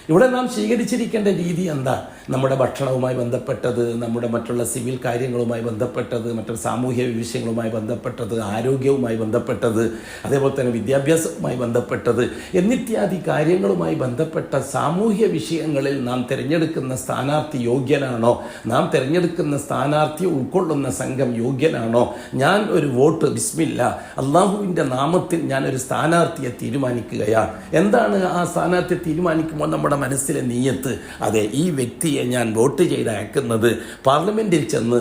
ഇവിടെ നാം സ്വീകരിച്ചിരിക്കേണ്ട രീതി എന്താ? നമ്മുടെ ഭക്ഷണവുമായി ബന്ധപ്പെട്ടത്, നമ്മുടെ മറ്റുള്ള സിവിൽ കാര്യങ്ങളുമായി ബന്ധപ്പെട്ടത്, മറ്റുള്ള സാമൂഹ്യ വിഷയങ്ങളുമായി ബന്ധപ്പെട്ടത്, ആരോഗ്യവുമായി ബന്ധപ്പെട്ടത്, അതേപോലെ തന്നെ വിദ്യാഭ്യാസവുമായി ബന്ധപ്പെട്ടത് എന്നിത്യാദി കാര്യങ്ങളുമായി ബന്ധപ്പെട്ട സാമൂഹ്യ വിഷയങ്ങളിൽ നാം തിരഞ്ഞെടുക്കുന്ന സ്ഥാനാർത്ഥി യോഗ്യനാണോ, നാം തിരഞ്ഞെടുക്കുന്ന സ്ഥാനാർത്ഥി ഉൾക്കൊള്ളുന്ന സംഘം യോഗ്യനാണോ, ഞാൻ ഒരു വോട്ട് ബിസ്മില്ല അള്ളാഹുവിൻ്റെ നാമത്തിൽ ഞാനൊരു സ്ഥാനാർത്ഥിയെ തീരുമാനിക്കുകയാണ്. എന്താണ് ആ സ്ഥാനാർത്ഥിയെ തീരുമാനിക്കുമ്പോൾ നമ്മുടെ മനസ്സിലെ നീയത്ത്? അതെ, ഈ വ്യക്തിയെ ഞാൻ വോട്ട് ചെയ്ത് അയക്കുന്നത് പാർലമെൻറ്റിൽ ചെന്ന്,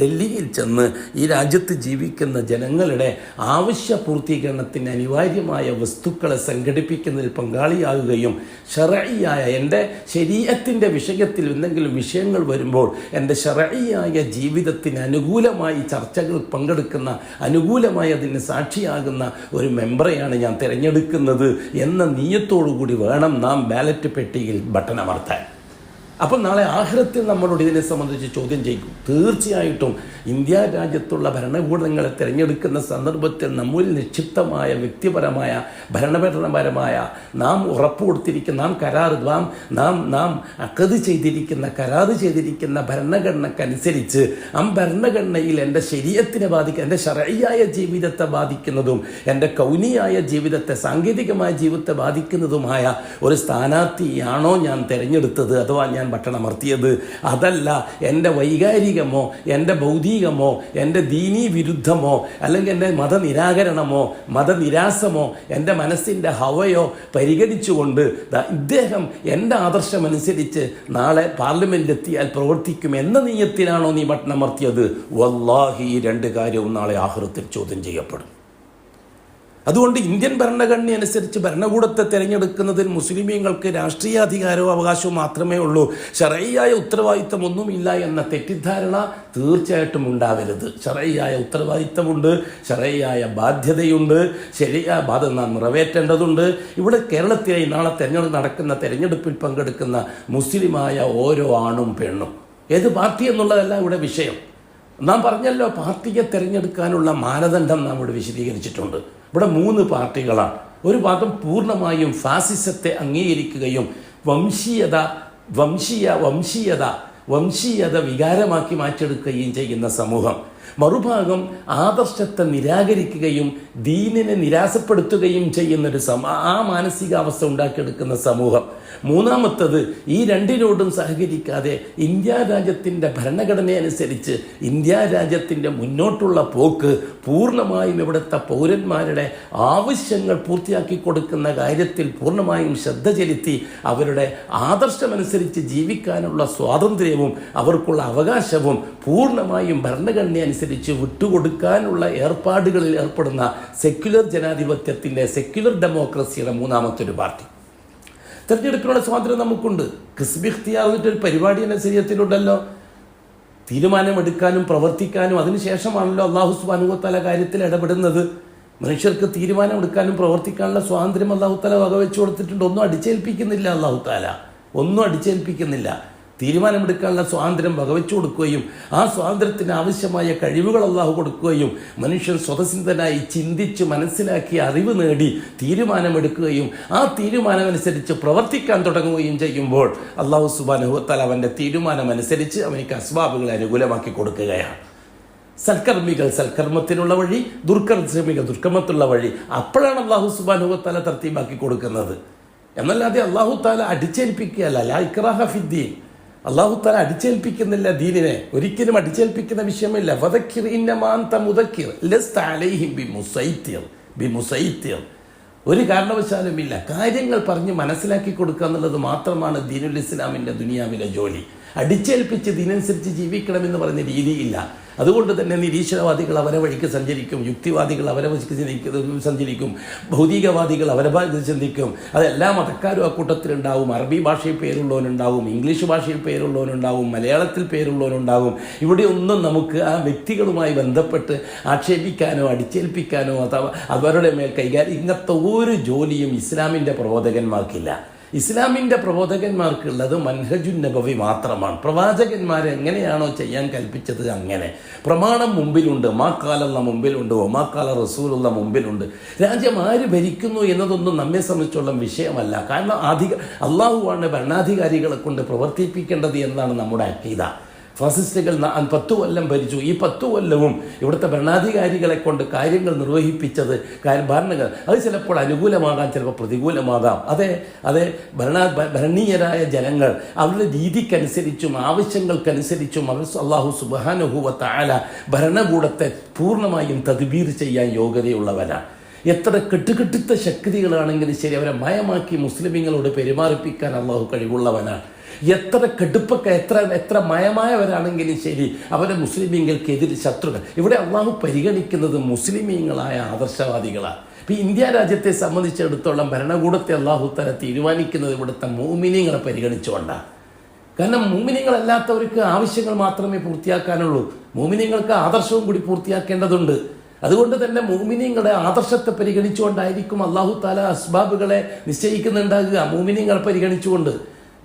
ഡൽഹിയിൽ ചെന്ന് ഈ രാജ്യത്ത് ജീവിക്കുന്ന ജനങ്ങളുടെ ആവശ്യ പൂർത്തീകരണത്തിന് അനിവാര്യമായ വസ്തുക്കളെ സംഘടിപ്പിക്കുന്നതിൽ പങ്കാളിയാകുകയും ശരഈയായ എൻ്റെ ശരീഅത്തിൻ്റെ വിഷയത്തിൽ എന്തെങ്കിലും വിഷയങ്ങൾ വരുമ്പോൾ എൻ്റെ ശരഈയായ ജീവിതത്തിന് അനുകൂലമായി ചർച്ചകൾ പങ്കെടുക്കുന്ന, അനുകൂലമായി അതിന് സാക്ഷിയാകുന്ന ഒരു മെമ്പറെയാണ് ഞാൻ തിരഞ്ഞെടുക്കുന്നത് എന്ന നീയത്തോടു കൂടി വേണം നാം ബാലറ്റ് പെട്ടിയിൽ ബട്ടൺ അമർത്താൻ. അപ്പം നാളെ ആഖിറത്തിൽ നമ്മളോട് ഇതിനെ സംബന്ധിച്ച് ചോദ്യം ചെയ്യും. തീർച്ചയായിട്ടും ഇന്ത്യ രാജ്യത്തുള്ള ഭരണകൂടങ്ങളെ തിരഞ്ഞെടുക്കുന്ന സന്ദർഭത്തിൽ നമ്മിൽ നിക്ഷിപ്തമായ വ്യക്തിപരമായ ഭരണപരമായ നാം ഉറപ്പ് കൊടുത്തിരിക്കുന്ന നാം അക്കത് ചെയ്തിരിക്കുന്ന ഭരണഘടനക്കനുസരിച്ച് ആ ഭരണഘടനയിൽ എൻ്റെ ശരീഅത്തിനെ എൻ്റെ ശർഈയായ ജീവിതത്തെ ബാധിക്കുന്നതും എൻ്റെ കൗനിയായ ജീവിതത്തെ സാങ്കേതികമായ ജീവിതത്തെ ബാധിക്കുന്നതുമായ ഒരു സ്ഥാനാർത്ഥിയാണോ ഞാൻ തിരഞ്ഞെടുത്തത് അഥവാ ഞാൻ ഭക്ഷണമർത്തിയത്? അതല്ല എൻ്റെ വൈകാരികമോ എൻ്റെ ഭൗതികമോ എൻ്റെ ദീനീ വിരുദ്ധമോ അല്ലെങ്കിൽ എൻ്റെ മതനിരാകരണമോ മതനിരാസമോ എൻ്റെ മനസ്സിൻ്റെ ഹവയോ പരിഗണിച്ചുകൊണ്ട് ഇദ്ദേഹം എൻ്റെ ആദർശമനുസരിച്ച് നാളെ പാർലമെൻറ്റിലെത്തിയാൽ പ്രവർത്തിക്കും എന്ന നിയത്തിലാണോ നീ ഭക്ഷണമർത്തിയത്? വല്ലാഹി ഈ രണ്ട് കാര്യവും നാളെ ആഖിറത്തിൽ ചോദ്യം ചെയ്യപ്പെടും. അതുകൊണ്ട് ഇന്ത്യൻ ഭരണഘടന അനുസരിച്ച് ഭരണകൂടത്തെ തിരഞ്ഞെടുക്കുന്നതിൽ മുസ്ലിമീങ്ങൾക്ക് രാഷ്ട്രീയാധികാരവും അവകാശവും മാത്രമേ ഉള്ളൂ, ശർഈയായ ഉത്തരവാദിത്തമൊന്നുമില്ല എന്ന തെറ്റിദ്ധാരണ തീർച്ചയായിട്ടും ഉണ്ടാവരുത്. ശർഈയായ ഉത്തരവാദിത്തമുണ്ട്, ശർഈയായ ബാധ്യതയുണ്ട്, ശരിയായ ബാധ്യത നാം നിറവേറ്റേണ്ടതുണ്ട്. ഇവിടെ കേരളത്തിലെ നാളെ നടക്കുന്ന തെരഞ്ഞെടുപ്പിൽ പങ്കെടുക്കുന്ന മുസ്ലിമായ ഓരോ ആണും പെണ്ണും, ഏത് പാർട്ടി എന്നുള്ളതല്ല ഇവിടെ വിഷയം. നാം പറഞ്ഞല്ലോ പാർട്ടിയെ തിരഞ്ഞെടുക്കാനുള്ള മാനദണ്ഡം നാം ഇവിടെ വിശദീകരിച്ചിട്ടുണ്ട്. ഇവിടെ 3 പാർട്ടികളാണ്. ഒരു ഭാഗം പൂർണ്ണമായും ഫാസിസത്തെ അംഗീകരിക്കുകയും വംശീയത വികാരമാക്കി മാറ്റിയെടുക്കുകയും ചെയ്യുന്ന സമൂഹം. മറുഭാഗം ആദർശത്തെ നിരാകരിക്കുകയും ദീനിനെ നിരാശപ്പെടുത്തുകയും ചെയ്യുന്നൊരു ആ മാനസികാവസ്ഥ ഉണ്ടാക്കിയെടുക്കുന്ന സമൂഹം. മൂന്നാമത്തത് ഈ രണ്ടിനോടും സഹകരിക്കാതെ ഇന്ത്യ രാജ്യത്തിൻ്റെ ഭരണഘടനയനുസരിച്ച് ഇന്ത്യ രാജ്യത്തിൻ്റെ മുന്നോട്ടുള്ള പോക്ക് പൂർണ്ണമായും ഇവിടുത്തെ പൗരന്മാരുടെ ആവശ്യങ്ങൾ പൂർത്തിയാക്കി കൊടുക്കുന്ന കാര്യത്തിൽ പൂർണ്ണമായും ശ്രദ്ധ ചെലുത്തി അവരുടെ ആദർശമനുസരിച്ച് ജീവിക്കാനുള്ള സ്വാതന്ത്ര്യവും അവർക്കുള്ള അവകാശവും പൂർണ്ണമായും ഭരണഘടന അനുസരിച്ച് വിട്ടുകൊടുക്കാനുള്ള ഏർപ്പാടുകളിൽ ഏർപ്പെടുന്ന സെക്യുലർ ജനാധിപത്യത്തിൻ്റെ സെക്യുലർ ഡെമോക്രസിയുടെ മൂന്നാമത്തെ ഒരു പാർട്ടി. തെരഞ്ഞെടുപ്പിനുള്ള സ്വാതന്ത്ര്യം നമുക്കുണ്ട്. ഖിസ്ബി ഇഖ്തിയാർ എന്നിട്ടൊരു പരിപാടി എന്ന ശരീഅത്തിലുണ്ടല്ലോ. തീരുമാനമെടുക്കാനും പ്രവർത്തിക്കാനും അതിനുശേഷമാണല്ലോ അല്ലാഹു സുബ്ഹാനഹു വ തആല കാര്യത്തിൽ ഇടപെടുന്നത്. മനുഷ്യർക്ക് തീരുമാനമെടുക്കാനും പ്രവർത്തിക്കാനുള്ള സ്വാതന്ത്ര്യം അല്ലാഹു തആല വകവെച്ചു കൊടുത്തിട്ടുണ്ട്. ഒന്നും അടിച്ചേൽപ്പിക്കുന്നില്ല. അല്ലാഹു തആല ഒന്നും അടിച്ചേൽപ്പിക്കുന്നില്ല. തീരുമാനമെടുക്കാനുള്ള സ്വാതന്ത്ര്യം വകവെച്ചു കൊടുക്കുകയും ആ സ്വാതന്ത്ര്യത്തിന് ആവശ്യമായ കഴിവുകൾ അല്ലാഹു കൊടുക്കുകയും മനുഷ്യൻ സ്വതസിദ്ധനായി ചിന്തിച്ച് മനസ്സിലാക്കി അറിവ് നേടി തീരുമാനമെടുക്കുകയും ആ തീരുമാനമനുസരിച്ച് പ്രവർത്തിക്കാൻ തുടങ്ങുകയും ചെയ്യുമ്പോൾ അല്ലാഹു സുബ്ഹാനഹു വ തആല അവൻ്റെ തീരുമാനമനുസരിച്ച് അവനിക്ക് അസ്ബാബുകളെ അനുകൂലമാക്കി കൊടുക്കുകയാണ്. സൽക്കർമ്മികൾ സൽക്കർമ്മത്തിനുള്ള വഴി, ദുർക്കർമ്മികൾ ദുർക്കർമ്മത്തിനുള്ള വഴി. അപ്പോഴാണ് അല്ലാഹു സുബ്ഹാനഹു വ തആല തർത്തീബാക്കി കൊടുക്കുന്നത്. എന്നല്ലാതെ അല്ലാഹു തആല അടിച്ചേൽപ്പിക്കുകയല്ല. ലാ ഇക്റാഹ ഫിദ്ദീൻ. അല്ലാഹു തആല അടിച്ചേൽപ്പിക്കുന്നില്ല ദീനിനെ, ഒരിക്കലും അടിച്ചേൽപ്പിക്കുന്ന വിഷയമില്ല. ഫദക്കിർ ഇന്നമാ അൻത മുദക്കിർ ലസ്ത അലൈഹിം ബിമുസൈത്തിർ. ഒരു കാരണവശാലുമില്ല. കാര്യങ്ങൾ പറഞ്ഞ് മനസ്സിലാക്കി കൊടുക്കുക എന്നുള്ളത് മാത്രമാണ് ദീനുൽ ഇസ്ലാമിൻ്റെ ദുനിയാവിലെ ജോലി. അടിച്ചേൽപ്പിച്ച് ദീനനുസരിച്ച് ജീവിക്കണമെന്ന് പറയുന്ന രീതിയില്ല. അതുകൊണ്ട് തന്നെ നിരീശ്വരവാദികൾ അവരെ വഴിക്ക് സഞ്ചരിക്കും, യുക്തിവാദികൾ അവരെ വഴിക്ക് സഞ്ചരിക്കും, ഭൗതികവാദികൾ അവരെ ചിന്തിക്കും. അതെല്ലാ മതക്കാരും ആ കൂട്ടത്തിലുണ്ടാവും. അറബി ഭാഷയിൽ പേരുള്ളവനുണ്ടാവും, ഇംഗ്ലീഷ് ഭാഷയിൽ പേരുള്ളവനുണ്ടാവും, മലയാളത്തിൽ പേരുള്ളവനുണ്ടാവും. ഇവിടെ ഒന്നും നമുക്ക് ആ വ്യക്തികളുമായി ബന്ധപ്പെട്ട് ആക്ഷേപിക്കാനോ അടിച്ചേൽപ്പിക്കാനോ അഥവാ അവരുടെ മേൽ കൈകാര്യം ഇങ്ങനത്തെ ഒരു ജോലിയും ഇസ്ലാമിൻ്റെ പ്രബോധകന്മാർക്കില്ല. ഇസ്ലാമിൻ്റെ പ്രബോധകന്മാർക്കുള്ളത് മൻഹജുൻ നബവി മാത്രമാണ്. പ്രവാചകന്മാരെ എങ്ങനെയാണോ ചെയ്യാൻ കൽപ്പിച്ചത് അങ്ങനെ. പ്രമാണം മുമ്പിലുണ്ട്, മാക്കാലുള്ള മുമ്പിലുണ്ട്, ഒമാക്കാല റസൂലുള്ള മുമ്പിലുണ്ട്. രാജ്യം ആര് ഭരിക്കുന്നു എന്നതൊന്നും നമ്മെ സംബന്ധിച്ചുള്ള വിഷയമല്ല. കാരണം അള്ളാഹുവാണ് ഭരണാധികാരികളെ കൊണ്ട് പ്രവർത്തിപ്പിക്കേണ്ടത് എന്നാണ് നമ്മുടെ അഖീദ. ഫാസിസ്റ്റുകൾ 10 കൊല്ലം ഭരിച്ചു. ഈ 10 കൊല്ലവും ഇവിടുത്തെ ഭരണാധികാരികളെ കൊണ്ട് കാര്യങ്ങൾ നിർവഹിപ്പിച്ചത് ഭരണങ്ങൾ അത് ചിലപ്പോൾ അനുകൂലമാകാം, ചിലപ്പോൾ പ്രതികൂലമാകാം. അതെ ഭരണീയരായ ജനങ്ങൾ അവരുടെ രീതിക്കനുസരിച്ചും ആവശ്യങ്ങൾക്കനുസരിച്ചും അവർ അല്ലാഹു സുബ്ഹാനഹു വ തആല ഭരണകൂടത്തെ പൂർണ്ണമായും തദ്ബീർ ചെയ്യാൻ യോഗ്യതയുള്ളവരാണ്. എത്ര കെട്ടുകെട്ടിത്ത ശക്തികളാണെങ്കിലും ശരി അവരെ മയമാക്കി മുസ്ലിമീങ്ങളോട് പെരുമാറിപ്പിക്കാൻ അല്ലാഹു കഴിവുള്ളവനാണ്. എത്ര കടുപ്പൊക്കെ എത്ര മയമായവരാണെങ്കിലും ശരി അവരെ മുസ്ലിമീങ്ങൾക്കെതിരെ ശത്രുക്കൾ. ഇവിടെ അള്ളാഹു പരിഗണിക്കുന്നത് മുസ്ലിമീങ്ങളായ ആദർശവാദികളാണ്. ഇപ്പം ഇന്ത്യ രാജ്യത്തെ സംബന്ധിച്ചിടത്തോളം ഭരണകൂടത്തെ അള്ളാഹു തആല തീരുമാനിക്കുന്നത് ഇവിടുത്തെ മുഅ്മിനീങ്ങളെ പരിഗണിച്ചുകൊണ്ടാണ്. കാരണം മുഅ്മിനീങ്ങളല്ലാത്തവർക്ക് ആവശ്യങ്ങൾ മാത്രമേ പൂർത്തിയാക്കാനുള്ളൂ. മുഅ്മിനീങ്ങൾക്ക് ആദർശവും കൂടി പൂർത്തിയാക്കേണ്ടതുണ്ട്. അതുകൊണ്ട് തന്നെ മുഅ്മിനീങ്ങളുടെ ആദർശത്തെ പരിഗണിച്ചുകൊണ്ടായിരിക്കും അല്ലാഹു തആല അസ്ബാബുകളെ നിശ്ചയിക്കുന്നുണ്ടാകുക. മുഅ്മിനീങ്ങളെ പരിഗണിച്ചുകൊണ്ട്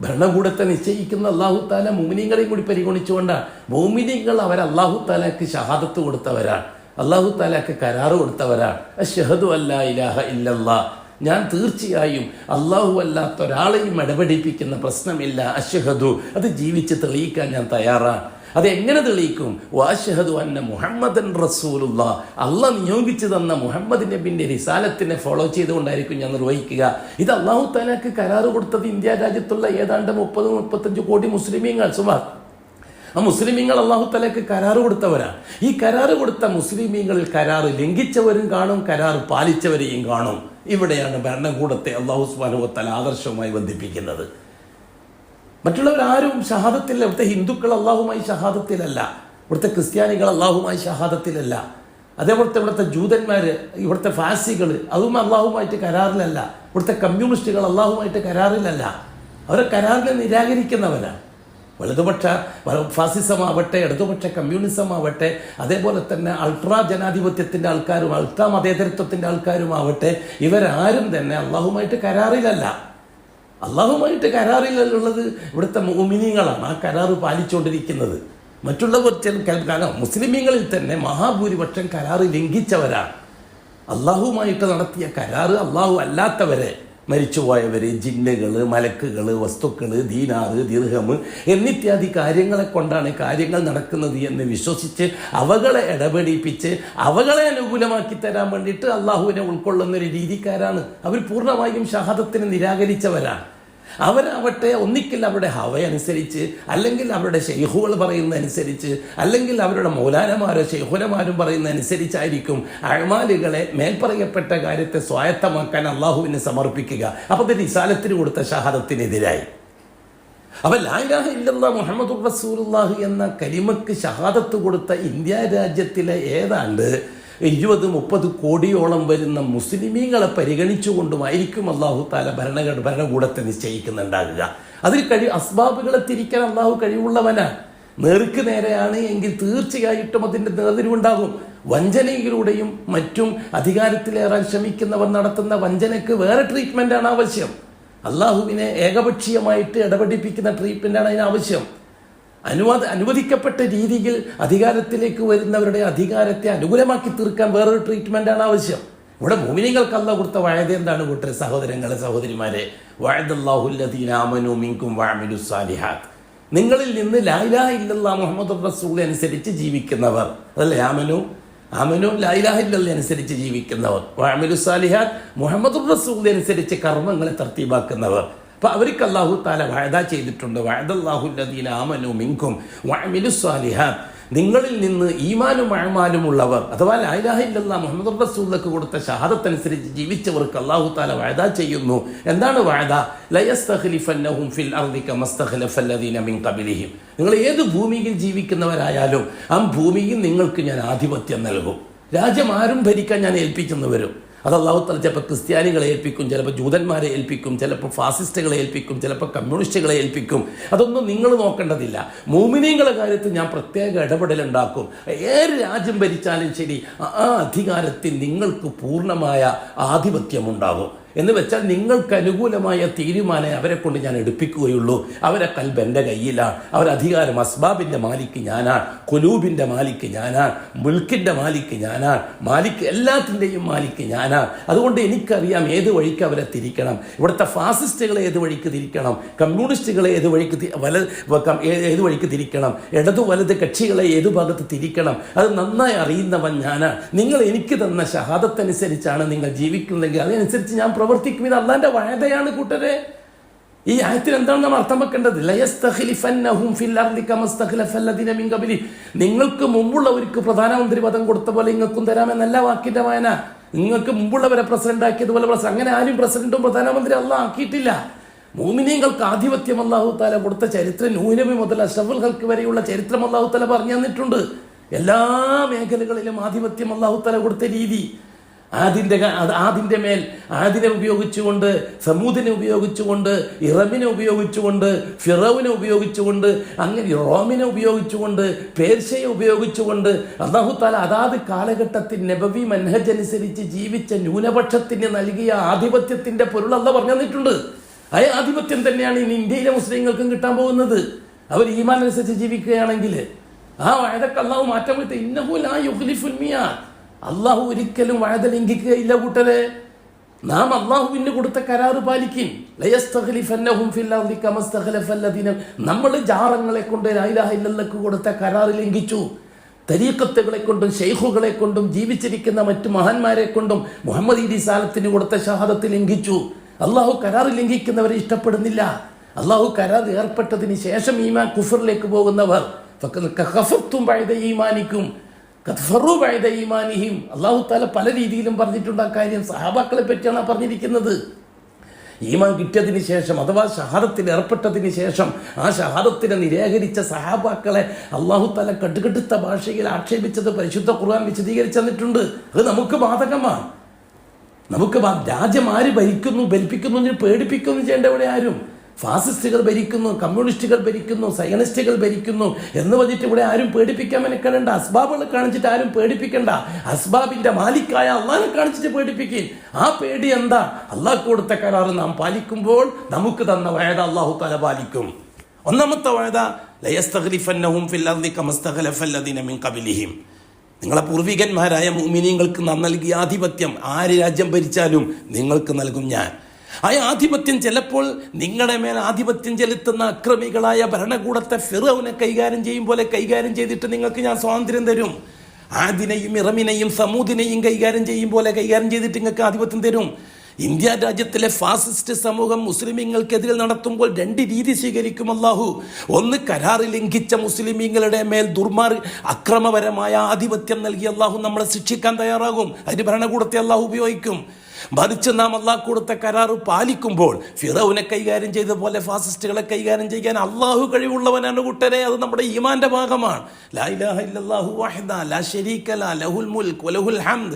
ഭരണകൂടത്തെ നിശ്ചയിക്കുന്ന അല്ലാഹു തആല മുഅ്മിനീങ്ങളെയും കൂടി പരിഗണിച്ചുകൊണ്ടാണ്. മുഅ്മിനീങ്ങൾ അവർ അല്ലാഹു തആലക്ക് ഷഹാദത്ത് കൊടുത്തവരാണ്, അല്ലാഹു തആലക്ക് കരാറ് കൊടുത്തവരാണ്. അശ്ഹദു അല്ലാ ഇലാഹ ഇല്ലല്ലാഹ്, ഞാൻ തീർച്ചയായും അല്ലാഹു അല്ലാത്ത ഒരാളെയും ഇടപെടിപ്പിക്കുന്ന പ്രശ്നമില്ല. അശ്ഹദു, അത് ജീവിച്ച് തെളിയിക്കാൻ ഞാൻ തയ്യാറാണ്. അതെങ്ങനെ തെളിയിക്കും? വഅശ്ഹദു അന്ന മുഹമ്മദൻ റസൂലുള്ളാഹ്, അള്ളാഹ് നിയോഗിച്ചു തന്ന മുഹമ്മദ് നബിന്റെ റിസാലത്തിനെ ഫോളോ ചെയ്തുകൊണ്ടായിരിക്കും ഞാൻ നിർവഹിക്കുക. ഇത് അല്ലാഹു തആലക്ക് കരാറ് കൊടുത്തത് ഇന്ത്യ രാജ്യത്തുള്ള ഏതാണ്ട് 30-35 കോടി മുസ്ലിമീങ്ങൾ സുമാർ. ആ മുസ്ലിമീങ്ങൾ അല്ലാഹു തആലക്ക് കരാറ് കൊടുത്തവരാണ്. ഈ കരാറ് കൊടുത്ത മുസ്ലിമീങ്ങളിൽ കരാറ് ലംഘിച്ചവരും കാണും, കരാറ് പാലിച്ചവരെയും കാണും. ഇവിടെയാണ് ഭരണകൂടത്തെ അല്ലാഹു സുബ്ഹാനഹു വ തആല ആദർശവുമായി ബന്ധിപ്പിക്കുന്നത്. മറ്റുള്ളവരാരും ഷഹാദത്തില്ല. ഇവിടുത്തെ ഹിന്ദുക്കൾ അള്ളാഹുമായി ഷഹാദത്തിലല്ല, ഇവിടുത്തെ ക്രിസ്ത്യാനികൾ അള്ളാഹുമായി ഷഹാദത്തിലല്ല, അതേപോലത്തെ ഇവിടുത്തെ ജൂതന്മാർ, ഇവിടുത്തെ ഫാസികൾ അതും അള്ളാഹുമായിട്ട് കരാറിലല്ല, ഇവിടുത്തെ കമ്മ്യൂണിസ്റ്റുകൾ അള്ളാഹുമായിട്ട് കരാറിലല്ല. അവരെ കരാറിനെ നിരാകരിക്കുന്നവരാണ്. വലതുപക്ഷ ഫാസിസമാവട്ടെ, ഇടതുപക്ഷ കമ്മ്യൂണിസം ആവട്ടെ, അതേപോലെ തന്നെ അൾട്രാ ജനാധിപത്യത്തിൻ്റെ ആൾക്കാരും അൾട്രാ മതേതരത്വത്തിൻ്റെ ആൾക്കാരുമാവട്ടെ, ഇവരാരും തന്നെ അള്ളാഹുമായിട്ട് കരാറിലല്ല. അള്ളാഹുമായിട്ട് കരാറിലുള്ളത് ഇവിടുത്തെ മുഅ്മിനീങ്ങളാണ് ആ കരാറ് പാലിച്ചുകൊണ്ടിരിക്കുന്നത്. മറ്റുള്ളവർ മുസ്ലിമീങ്ങളിൽ തന്നെ മഹാഭൂരിപക്ഷം കരാറ് ലംഘിച്ചവരാണ്. അള്ളാഹുമായിട്ട് നടത്തിയ കരാറ് അള്ളാഹു അല്ലാത്തവരെ, മരിച്ചുപോയവർ, ജിന്നുകൾ, മലക്കുകൾ, വസ്തുക്കൾ, ദീനാറ്, ദിർഹം എന്നിത്യാദി കാര്യങ്ങളെ കൊണ്ടാണ് കാര്യങ്ങൾ നടക്കുന്നത് എന്ന് വിശ്വസിച്ച് അവകളെ ഇടപെടിപ്പിച്ച് അവകളെ അനുകൂലമാക്കി തരാൻ വേണ്ടിയിട്ട് അള്ളാഹുവിനെ ഉൾക്കൊള്ളുന്നൊരു രീതിക്കാരാണ് അവർ. പൂർണ്ണമായും ഷഹാദത്തിനെ നിരാകരിച്ചവരാണ്. അവരാവട്ടെ ഒന്നിക്കിൽ അവരുടെ ഹവയനുസരിച്ച്, അല്ലെങ്കിൽ അവരുടെ ഷെയ്ഖുകൾ പറയുന്നതനുസരിച്ച്, അല്ലെങ്കിൽ അവരുടെ മൗലാനമാരോ ഷെയ്ഖുനമാരും പറയുന്നതനുസരിച്ചായിരിക്കും അഅ്മാലുകളെ മേൽപ്പറയപ്പെട്ട കാര്യത്തെ സ്വായത്തമാക്കാൻ അള്ളാഹുവിനെ സമർപ്പിക്കുക. അപ്പോൾ ഇത് റിസാലത്തിന് കൊടുത്ത ഷഹാദത്തിനെതിരായി. അപ്പോൾ ലാ ഇലാഹ ഇല്ലല്ലാഹ് മുഹമ്മദുർ റസൂലുള്ളാഹി എന്ന കലിമക്ക് ഷഹാദത്ത് കൊടുത്ത ഇന്ത്യ രാജ്യത്തിലെ ഏതാണ്ട് 20-30 കോടിയോളം വരുന്ന മുസ്ലിമീങ്ങളെ പരിഗണിച്ചുകൊണ്ടുമായിരിക്കും അല്ലാഹു തആല ഭരണകൂടത്തെ നിശ്ചയിക്കുന്നുണ്ടാകുക. അതിൽ അസ്ബാബുകളെ തിരിക്കാൻ അല്ലാഹു കഴിവുള്ളവനാണ്. നേർക്ക് നേരെയാണ് എങ്കിൽ തീർച്ചയായിട്ടും അതിൻ്റെ നേർതിരിവുണ്ടാകും. വഞ്ചനയിലൂടെയും മറ്റും അധികാരത്തിലേറാൻ ശ്രമിക്കുന്നവർ നടത്തുന്ന വഞ്ചനയ്ക്ക് വേറെ ട്രീറ്റ്മെൻ്റാണ് ആവശ്യം. അള്ളാഹുവിനെ ഏകപക്ഷീയമായിട്ട് ഇടപെടിപ്പിക്കുന്ന ട്രീറ്റ്മെൻ്റാണ് അതിന് ആവശ്യം. അനുവദിക്കപ്പെട്ട രീതിയിൽ അധികാരത്തിലേക്ക് വരുന്നവരുടെ അധികാരത്തെ അനുകൂലമാക്കി തീർക്കാൻ വേറൊരു ട്രീറ്റ്മെൻ്റാണ് ആവശ്യം. ഇവിടെ മുഅ്മിനീങ്ങൾക്ക് അല്ലാഹു കൊടുത്ത വഅദ എന്താണ് കൂട്ടരെ, സഹോദരങ്ങളെ സഹോദരിമാരെ? വഅദല്ലാഹുല്ലദീന ആമനൂ മിൻകും വഅമിലുസ് സാലിഹാത്ത്, നിങ്ങളിൽ നിന്ന് ലാ ഇലാഹ ഇല്ലല്ലാഹ് മുഹമ്മദുർ റസൂൽ അനുസരിച്ച് ജീവിക്കുന്നവർ, അതല്ലേ ആമനു ലാ ഇലാഹ ഇല്ലല്ലാഹ് അനുസരിച്ച് ജീവിക്കുന്നവർ, വഅമിലുസ് സാലിഹാത്ത് മുഹമ്മദുർ റസൂൽ അനുസരിച്ച് കർമ്മങ്ങളെ തർത്തീബാക്കുന്നവർ. അപ്പോൾ അവർക്ക് അല്ലാഹു തആല വഅദ ചെയ്തിട്ടുണ്ട്. വഅദല്ലാഹുല്ലദീന ആമനൂ മിൻകും വഅമിലുസ് സാലിഹാത്ത്, നിങ്ങളിൽ നിന്ന് ഈമാനും അഅ്മാലും ഉള്ളവർ, അഥവാ ലാ ഇലാഹ ഇല്ലല്ലാഹ് മുഹമ്മദുർ റസൂലുള്ളാഹി കൊടുത്ത ഷഹാദത്തനുസരിച്ച് ജീവിച്ചവർക്ക് അല്ലാഹു തആല വഅദ ചെയ്യുന്നു. എന്താണ് വഅദ? ലയസ്തഖ്ലിഫന്നഹും ഫിൽ അർദി കമസ്തഖ്ലഫല്ലദീന മിൻ ഖബ്ലിഹിം, നിങ്ങൾ ഏത് ഭൂമിയിൽ ജീവിക്കുന്നവരായാലും ആ ഭൂമിയിൽ നിങ്ങൾക്ക് ഞാൻ ആധിപത്യം നൽകും. രാജ്യം ആരും ഭരിക്കാൻ ഞാൻ ഏൽപ്പിക്കുന്നു വരും. അത് അല്ലാഹു തആല ചിലപ്പോൾ ക്രിസ്ത്യാനികളെ ഏൽപ്പിക്കും, ചിലപ്പോൾ ജൂതന്മാരെ ഏൽപ്പിക്കും, ചിലപ്പോൾ ഫാസിസ്റ്റുകളെ ഏൽപ്പിക്കും, ചിലപ്പോൾ കമ്മ്യൂണിസ്റ്റുകളെ ഏൽപ്പിക്കും. അതൊന്നും നിങ്ങൾ നോക്കേണ്ടതില്ല. മുഅ്മിനീങ്ങളുടെ കാര്യത്തിൽ ഞാൻ പ്രത്യേക ഇടപെടലുണ്ടാക്കും. ഏത് രാജ്യം ഭരിച്ചാലും ശരി ആ അധികാരത്തിൽ നിങ്ങൾക്ക് പൂർണ്ണമായ ആധിപത്യമുണ്ടാകും. എന്ന് വെച്ചാൽ നിങ്ങൾക്ക് അനുകൂലമായ തീരുമാനം അവരെ കൊണ്ട് ഞാൻ എടുപ്പിക്കുകയുള്ളൂ. അവരെ കൽബ് എൻ്റെ കയ്യിലാണ്. അവരധികാരം അസ്ബാബിൻ്റെ മാലിക്ക് ഞാനാണ്, ഖുലൂബിൻ്റെ മാലിക്ക് ഞാനാണ്, മുൽക്കിൻ്റെ മാലിക്ക് ഞാനാണ്, മാലിക്ക് എല്ലാത്തിൻ്റെയും മാലിക്ക് ഞാനാണ്. അതുകൊണ്ട് എനിക്കറിയാം ഏത് വഴിക്ക് അവരെ തിരിക്കണം. ഇവിടുത്തെ ഫാസിസ്റ്റുകളെ ഏത് വഴിക്ക് തിരിക്കണം, കമ്മ്യൂണിസ്റ്റുകളെ ഏത് വഴിക്ക് തിരിക്കണം, ഇടതു വലത് കക്ഷികളെ ഏതു ഭാഗത്ത് തിരിക്കണം, അത് നന്നായി അറിയുന്നവൻ ഞാനാണ്. നിങ്ങൾ എനിക്ക് തന്ന ഷഹാദത്തനുസരിച്ചാണ് നിങ്ങൾ ജീവിക്കുന്നതെങ്കിൽ അതനുസരിച്ച് ഞാൻ പ്രവർത്തിക്കും. ഇത് അല്ലാഹുവിന്റെ വഅദയാണ് കൂട്ടരെ. ഈ ആയത്തിൽ എന്താണ് നാം അർത്ഥം വെക്കേണ്ടത്? ലയസ്തഖ്ലിഫന്നഹും ഫിൽ അർദി കമസ്തഖ്ലഫല്ലദീന മിൻ ഖബ്ലി, നിങ്ങൾക്ക് മുമ്പുള്ളവർക്ക് പ്രധാനമന്ത്രി പദം കൊടുത്ത പോലെ നിങ്ങൾക്കും തരാമെന്നല്ല വാക്കിന്റെ വായന. നിങ്ങൾക്ക് മുമ്പുള്ളവരെ പ്രസിഡന്റ് ആക്കിയതുപോലെ അങ്ങനെ ആരും പ്രസിഡന്റും പ്രധാനമന്ത്രി അല്ലാഹ് ആക്കിയിട്ടില്ല. മുഅ്മിനീങ്ങൾക്ക് ആധിപത്യം അല്ലാഹു തആല കൊടുത്ത ചരിത്രം നൂഹ് നബി മുതൽ അഷ്റഫുൽ ഖൽഖ് വരെയുള്ള ചരിത്രം അല്ലാഹു തആല പറഞ്ഞു തന്നിട്ടുണ്ട്. എല്ലാ മേഖലകളിലും ആധിപത്യം അല്ലാഹു തആല കൊടുത്ത രീതി, ആദിന്റെ മേൽ ആദിനെ ഉപയോഗിച്ചുകൊണ്ട്, സമൂദിനെ ഉപയോഗിച്ചുകൊണ്ട്, ഇറമിനെ ഉപയോഗിച്ചുകൊണ്ട്, ഫിറൗവിനെ ഉപയോഗിച്ചുകൊണ്ട്, അങ്ങനെ റോമിനെ ഉപയോഗിച്ചുകൊണ്ട്, പേർഷ്യയെ ഉപയോഗിച്ചുകൊണ്ട് അല്ലാഹു തആല അതാത് കാലഘട്ടത്തിൽ നബവി മനഹജ് അനുസരിച്ച് ജീവിച്ച ന്യൂനപക്ഷത്തിന് നൽകിയ ആധിപത്യത്തിന്റെ പൊരുൾ അല്ലാഹ് പറഞ്ഞു തന്നിട്ടുണ്ട്. ആധിപത്യം തന്നെയാണ് ഇനി ഇന്ത്യയിലെ മുസ്ലിങ്ങൾക്കും കിട്ടാൻ പോകുന്നത്. അവർ ഈമാൻ അനുസരിച്ച് ജീവിക്കുകയാണെങ്കിൽ ആ വഅദക്ക് അള്ളാഹു മാറ്റം വരുത്തി. ഇന്നഹു ലാ യുഖ്ലിഫുൽ മിയാദ്. അള്ളാഹു ഒരിക്കലും വഅദ ലംഘിക്കുകയില്ല കൂട്ടരെ. നാം അള്ളാഹുവിന് കൊടുത്ത കരാറ് പാലിക്കും. ലയസ്തഖ്ലിഫന്നഹും ഫിൽ അർളി കമാ ഇസ്തഖ്ലഫല്ലദീന. നമ്മൾ ജാറങ്ങളെ കൊണ്ട് ലാ ഇലാഹ ഇല്ലല്ലാഹ് കൊടുത്ത കരാറ് ലംഘിച്ചു. തരീഖത്തുകളെ കൊണ്ടും ഷെയ്ഖുകളെ കൊണ്ടും ജീവിച്ചിരിക്കുന്ന മറ്റു മഹാന്മാരെ കൊണ്ടും മുഹമ്മദ് റിസാലത്തിന് കൊടുത്ത ഷഹാദത്ത് ലംഘിച്ചു. അള്ളാഹു കരാർ ലംഘിക്കുന്നവരെ ഇഷ്ടപ്പെടുന്നില്ല. അള്ളാഹു കരാർ ഏർപ്പെട്ടതിന് ശേഷം ഈമാൻ കുഫറിലേക്ക് പോകുന്നവർ അള്ളാഹു താല പല രീതിയിലും പറഞ്ഞിട്ടുണ്ട്. ആ കാര്യം സഹാബാക്കളെ പറ്റിയാണ് പറഞ്ഞിരിക്കുന്നത്. ഈമാൻ കിട്ടിയതിന് ശേഷം അഥവാ ഷഹാദത്തിൽ ഏർപ്പെട്ടതിന് ശേഷം ആ ഷഹാദത്തിനെ നിരാകരിച്ച സഹാബാക്കളെ അള്ളാഹു താല കടുകടുത്ത ഭാഷയിൽ ആക്ഷേപിച്ചത് പരിശുദ്ധ ഖുർആൻ വിശദീകരിച്ചു തന്നിട്ടുണ്ട്. അത് നമുക്ക് ബാധകമാണ്. നമുക്ക് രാജ്യം ആര് ഭരിക്കുന്നു, ഭരിപ്പിക്കുന്നു, പേടിപ്പിക്കുന്നു ചെയ്യേണ്ട ഇവിടെ ആരും. ഫാസിസ്റ്റുകൾ ഭരിക്കുന്നു, കമ്മ്യൂണിസ്റ്റുകൾ ഭരിക്കുന്നു, സയനിസ്റ്റുകൾ ഭരിക്കുന്നു എന്ന് പറഞ്ഞിട്ട് ഇവിടെ ആരും പേടിപ്പിക്കാൻ മെനക്കെടേണ്ട. അസ്ബാബുകളെ കാണിച്ചിട്ട് ആരും പേടിപ്പിക്കണ്ട. അസ്ബാബിന്റെ മാലിക്കായ അള്ളാഹിനെ കാണിച്ചിട്ട് പേടിപ്പിക്കും. ആ പേടി എന്താ? അള്ളാഹ് കൊടുത്ത കരാറ് നാം പാലിക്കുമ്പോൾ നമുക്ക് തന്ന വഅദ അള്ളാഹു തആല പാലിക്കും. ഒന്നാമത്തെ വഅദ ലയസ്തഖ്ലിഫന്നഹും ഫിൽ അർളി കമാ ഇസ്തഖ്ലഫല്ലദീന മിൻ ഖബ്ലിഹിം. നിങ്ങളെ പൂർവികന്മാരായ മുഅ്മിനീങ്ങൾക്ക് നാം നൽകിയ ആധിപത്യം ആര് രാജ്യം ഭരിച്ചാലും നിങ്ങൾക്ക് നൽകും ഞാൻ. ആ ആധിപത്യം ചിലപ്പോൾ നിങ്ങളുടെ മേൽ ആധിപത്യം ചെലുത്തുന്ന അക്രമികളായ ഭരണകൂടത്തെ ഫിറൗനെ കൈകാര്യം ചെയ്യും പോലെ കൈകാര്യം ചെയ്തിട്ട് നിങ്ങൾക്ക് ഞാൻ സ്വാതന്ത്ര്യം തരും. ആദിനെയും ഇറമിനെയും സമൂദിനെയും കൈകാര്യം ചെയ്യും പോലെ കൈകാര്യം ചെയ്തിട്ട് നിങ്ങൾക്ക് ആധിപത്യം തരും. ഇന്ത്യ രാജ്യത്തിലെ ഫാസിസ്റ്റ് സമൂഹം മുസ്ലിമീങ്ങൾക്കെതിരെ നടത്തുമ്പോൾ രണ്ട് രീതി സ്വീകരിക്കും അല്ലാഹു. ഒന്ന്, കരാറ് ലംഘിച്ച മുസ്ലിമീങ്ങളുടെ മേൽ അക്രമപരമായ ആധിപത്യം നൽകി അല്ലാഹു നമ്മളെ ശിക്ഷിക്കാൻ തയ്യാറാകും. അതിന് ഭരണകൂടത്തെ അല്ലാഹു ഉപയോഗിക്കും. മറിച്ച് നാം അള്ളാഹ് കൊടുത്ത കരാറ് പാലിക്കുമ്പോൾ ഫിറൗനെ കൈകാര്യം ചെയ്ത പോലെ ഫാസിസ്റ്റുകളെ കൈകാര്യം ചെയ്യാൻ അള്ളാഹു കഴിവുള്ളവനാണ് കൂട്ടരെ. അത് നമ്മുടെ ഈമാന്റെ ഭാഗമാണ്. ലാ ഇലാഹ ഇല്ലല്ലാഹു വഹ്ദഹു ലാ ശരീക ലഹു ലഹുൽ മുൽക്ക് വലഹുൽ ഹംദ്